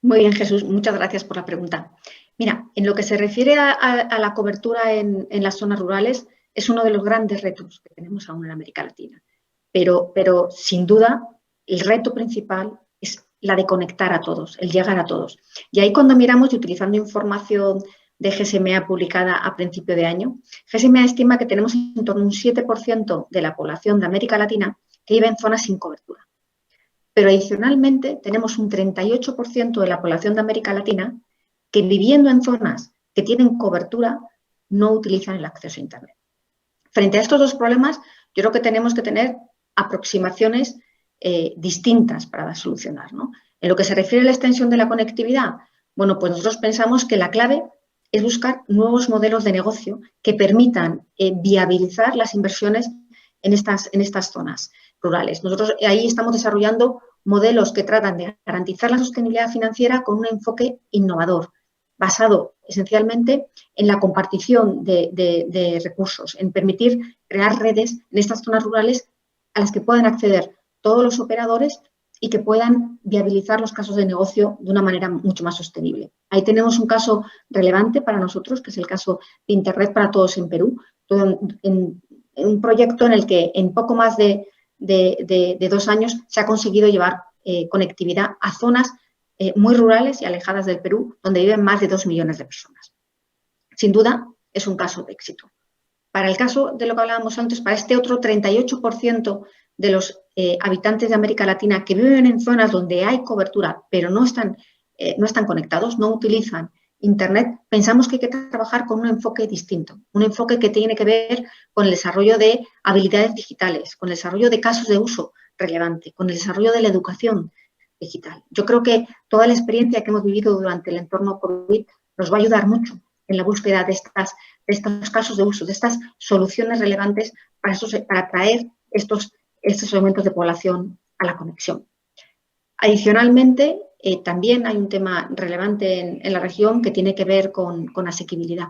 Muy bien, Jesús, muchas gracias por la pregunta. Mira, en lo que se refiere a la cobertura en las zonas rurales, es uno de los grandes retos que tenemos aún en América Latina. Pero sin duda, el reto principal es la de conectar a todos, el llegar a todos. Y ahí cuando miramos, y utilizando información de GSMA publicada a principio de año, GSMA estima que tenemos en torno a un 7% de la población de América Latina que vive en zonas sin cobertura. Pero adicionalmente tenemos un 38% de la población de América Latina que viviendo en zonas que tienen cobertura no utilizan el acceso a Internet. Frente a estos dos problemas, yo creo que tenemos que tener aproximaciones distintas para solucionar, ¿no? En lo que se refiere a la extensión de la conectividad, bueno, pues nosotros pensamos que la clave es buscar nuevos modelos de negocio que permitan viabilizar las inversiones en estas zonas rurales. Nosotros ahí estamos desarrollando modelos que tratan de garantizar la sostenibilidad financiera con un enfoque innovador, basado esencialmente en la compartición de recursos, en permitir crear redes en estas zonas rurales a las que puedan acceder todos los operadores y que puedan viabilizar los casos de negocio de una manera mucho más sostenible. Ahí tenemos un caso relevante para nosotros, que es el caso de Internet para Todos en Perú, en un proyecto en el que en poco más de 2 años se ha conseguido llevar conectividad a zonas muy rurales y alejadas del Perú, donde viven más de 2 millones de personas. Sin duda, es un caso de éxito. Para el caso de lo que hablábamos antes, para este otro 38% de los habitantes de América Latina que viven en zonas donde hay cobertura, pero no están conectados, no utilizan Internet, pensamos que hay que trabajar con un enfoque distinto, un enfoque que tiene que ver con el desarrollo de habilidades digitales, con el desarrollo de casos de uso relevante, con el desarrollo de la educación digital. Yo creo que toda la experiencia que hemos vivido durante el entorno COVID nos va a ayudar mucho en la búsqueda de estos casos de uso, de estas soluciones relevantes para atraer estos elementos de población a la conexión. Adicionalmente, también hay un tema relevante en la región que tiene que ver con asequibilidad.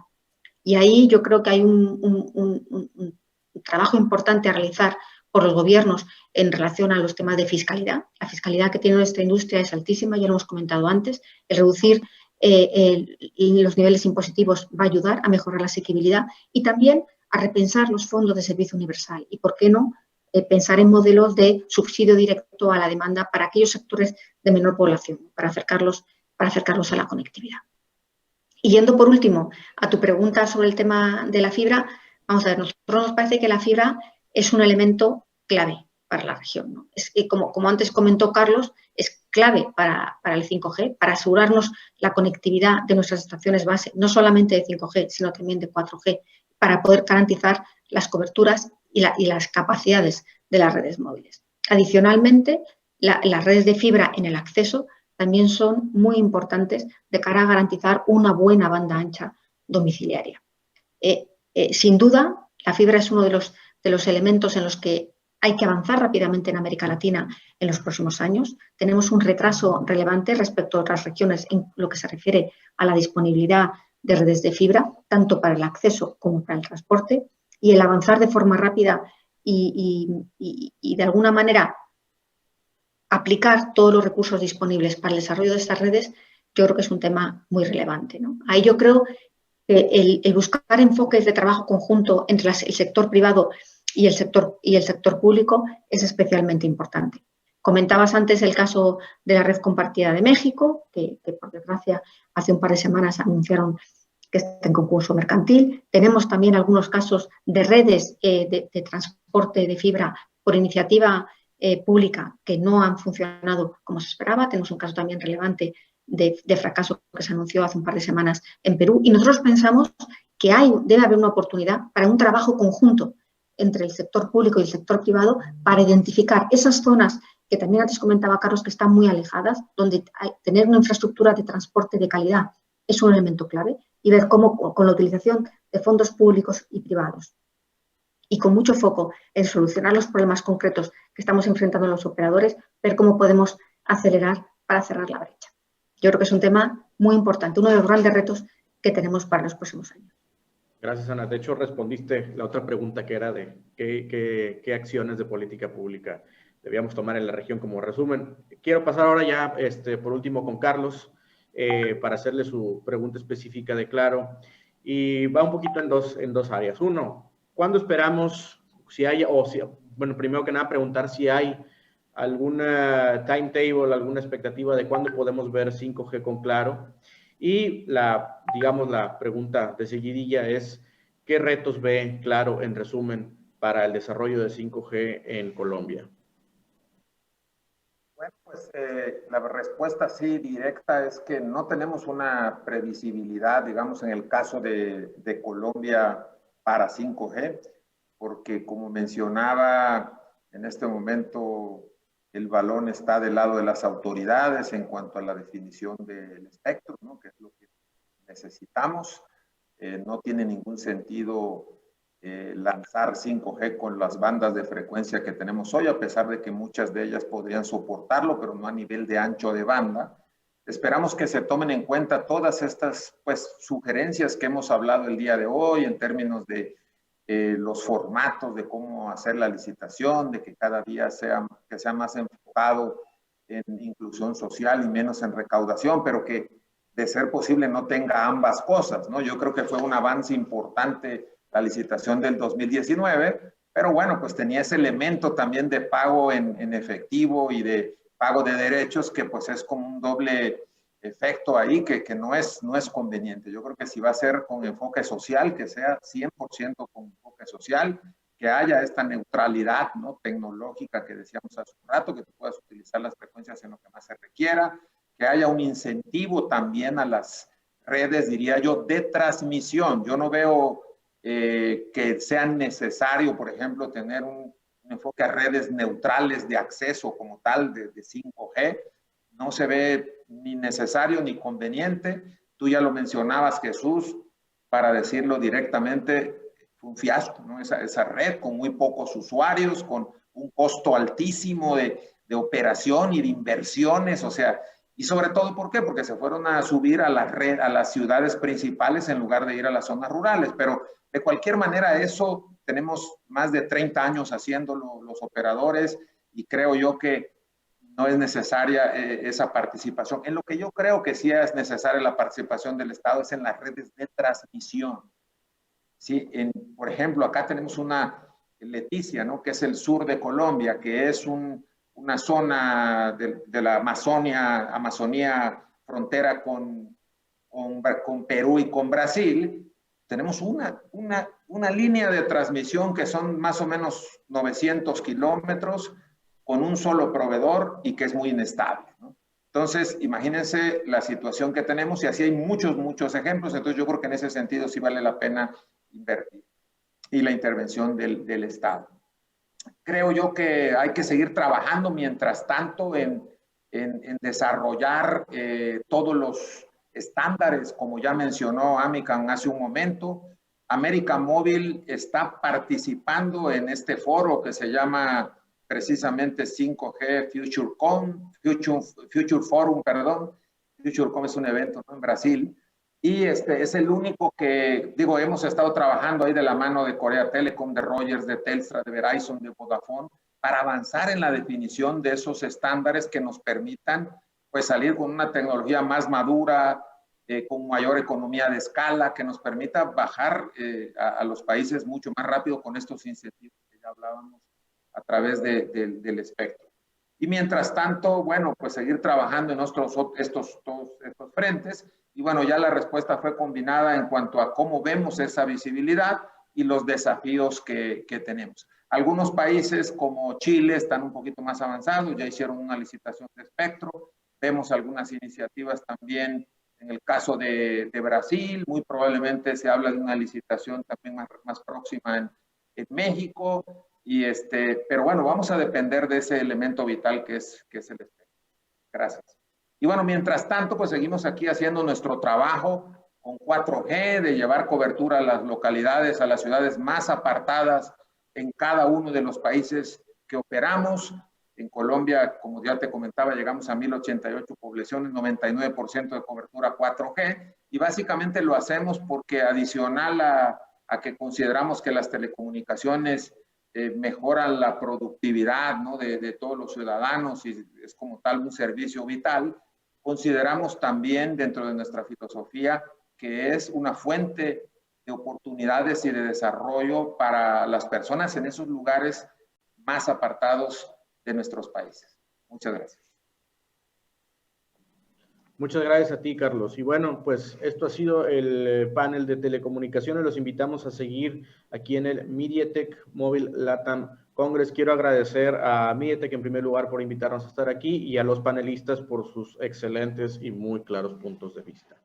Y ahí yo creo que hay un trabajo importante a realizar por los gobiernos en relación a los temas de fiscalidad. La fiscalidad que tiene nuestra industria es altísima, ya lo hemos comentado antes. El reducir los niveles impositivos va a ayudar a mejorar la asequibilidad y también a repensar los fondos de servicio universal. Y, ¿por qué no?, pensar en modelos de subsidio directo a la demanda para aquellos sectores de menor población, para acercarlos a la conectividad. Y yendo por último a tu pregunta sobre el tema de la fibra, vamos a ver, nosotros nos parece que la fibra es un elemento clave para la región, ¿no? Es que, como antes comentó Carlos, es clave para el 5G, para asegurarnos la conectividad de nuestras estaciones base, no solamente de 5G, sino también de 4G, para poder garantizar las coberturas y las capacidades de las redes móviles. Adicionalmente, las redes de fibra en el acceso también son muy importantes de cara a garantizar una buena banda ancha domiciliaria. Sin duda, la fibra es uno de los elementos en los que hay que avanzar rápidamente en América Latina en los próximos años. Tenemos un retraso relevante respecto a otras regiones en lo que se refiere a la disponibilidad de redes de fibra, tanto para el acceso como para el transporte, y el avanzar de forma rápida y de alguna manera aplicar todos los recursos disponibles para el desarrollo de estas redes, yo creo que es un tema muy relevante, ¿no? Ahí yo creo que el buscar enfoques de trabajo conjunto entre el sector privado y el sector público es especialmente importante. Comentabas antes el caso de la red compartida de México, que por desgracia hace un par de semanas anunciaron que está en concurso mercantil. Tenemos también algunos casos de redes de transporte de fibra por iniciativa pública que no han funcionado como se esperaba. Tenemos un caso también relevante de fracaso que se anunció hace un par de semanas en Perú. Y nosotros pensamos que debe haber una oportunidad para un trabajo conjunto entre el sector público y el sector privado para identificar esas zonas que también antes comentaba Carlos que están muy alejadas, donde tener una infraestructura de transporte de calidad es un elemento clave, y ver cómo con la utilización de fondos públicos y privados y con mucho foco en solucionar los problemas concretos que estamos enfrentando los operadores, ver cómo podemos acelerar para cerrar la brecha. Yo creo que es un tema muy importante, uno de los grandes retos que tenemos para los próximos años. Gracias, Ana. De hecho, respondiste la otra pregunta que era de qué acciones de política pública debíamos tomar en la región como resumen. Quiero pasar ahora ya, por último, con Carlos, para hacerle su pregunta específica de Claro. Y va un poquito en dos áreas. Uno, ¿cuándo esperamos, bueno, primero que nada preguntar si hay alguna timetable, alguna expectativa de cuándo podemos ver 5G con Claro? Y la pregunta de seguidilla es, ¿qué retos ve Claro, en resumen, para el desarrollo de 5G en Colombia? Bueno, pues la respuesta sí directa es que no tenemos una previsibilidad, digamos, en el caso de Colombia para 5G, porque como mencionaba, en este momento el balón está del lado de las autoridades en cuanto a la definición del espectro, ¿no? Que es lo que necesitamos. No tiene ningún sentido lanzar 5G con las bandas de frecuencia que tenemos hoy, a pesar de que muchas de ellas podrían soportarlo, pero no a nivel de ancho de banda. Esperamos que se tomen en cuenta todas estas sugerencias que hemos hablado el día de hoy en términos de los formatos de cómo hacer la licitación, de que cada día sea más enfocado en inclusión social y menos en recaudación, pero que de ser posible no tenga ambas cosas, ¿no? Yo creo que fue un avance importante la licitación del 2019, pero bueno, pues tenía ese elemento también de pago en efectivo y de pago de derechos que pues es como un doble efecto ahí que no es conveniente. Yo creo que si va a ser con enfoque social, que sea 100% con enfoque social, que haya esta neutralidad, ¿no?, tecnológica que decíamos hace un rato, que tú puedas utilizar las frecuencias en lo que más se requiera, que haya un incentivo también a las redes, diría yo, de transmisión. Yo no veo que sea necesario, por ejemplo, tener un enfoque a redes neutrales de acceso como tal de 5G. No se ve ni necesario ni conveniente. Tú ya lo mencionabas, Jesús, para decirlo directamente, fue un fiasco, ¿no? Esa red con muy pocos usuarios, con un costo altísimo de operación y de inversiones, o sea, y sobre todo, ¿por qué? Porque se fueron a subir a la red, a las ciudades principales en lugar de ir a las zonas rurales. Pero de cualquier manera, eso tenemos más de 30 años haciéndolo los operadores y creo yo que no es necesaria esa participación. En lo que yo creo que sí es necesaria la participación del Estado es en las redes de transmisión. Sí, por ejemplo, acá tenemos una Leticia, ¿no?, que es el sur de Colombia, que es una zona de la Amazonía frontera con Perú y con Brasil. Tenemos una línea de transmisión que son más o menos 900 kilómetros con un solo proveedor y que es muy inestable, ¿no? Entonces, imagínense la situación que tenemos y así hay muchos ejemplos. Entonces, yo creo que en ese sentido sí vale la pena invertir y la intervención del Estado. Creo yo que hay que seguir trabajando mientras tanto en desarrollar todos los estándares, como ya mencionó Amican hace un momento. América Móvil está participando en este foro que se llama precisamente 5G Future Forum, perdón. FutureCom es un evento, ¿no?, en Brasil. Y es el único que, digo, hemos estado trabajando ahí de la mano de Korea Telecom, de Rogers, de Telstra, de Verizon, de Vodafone, para avanzar en la definición de esos estándares que nos permitan pues salir con una tecnología más madura, con mayor economía de escala, que nos permita bajar a los países mucho más rápido con estos incentivos que ya hablábamos a través del espectro. Y mientras tanto, bueno, pues seguir trabajando en todos estos frentes. Y bueno, ya la respuesta fue combinada en cuanto a cómo vemos esa visibilidad y los desafíos que tenemos. Algunos países como Chile están un poquito más avanzados, ya hicieron una licitación de espectro. Vemos algunas iniciativas también en el caso de Brasil. Muy probablemente se habla de una licitación también más próxima en México. Pero bueno, vamos a depender de ese elemento vital que es el espectro. Gracias. Y bueno, mientras tanto, pues seguimos aquí haciendo nuestro trabajo con 4G, de llevar cobertura a las localidades, a las ciudades más apartadas en cada uno de los países que operamos. En Colombia, como ya te comentaba, llegamos a 1088 poblaciones, 99% de cobertura 4G, y básicamente lo hacemos porque adicional a que consideramos que las telecomunicaciones mejoran la productividad, ¿no?, de todos los ciudadanos y es como tal un servicio vital, consideramos también dentro de nuestra filosofía que es una fuente de oportunidades y de desarrollo para las personas en esos lugares más apartados de nuestros países. Muchas gracias. Muchas gracias a ti, Carlos. Y bueno, pues esto ha sido el panel de telecomunicaciones. Los invitamos a seguir aquí en el MediaTek Mobile LATAM Congress. Quiero agradecer a MediaTek en primer lugar por invitarnos a estar aquí y a los panelistas por sus excelentes y muy claros puntos de vista.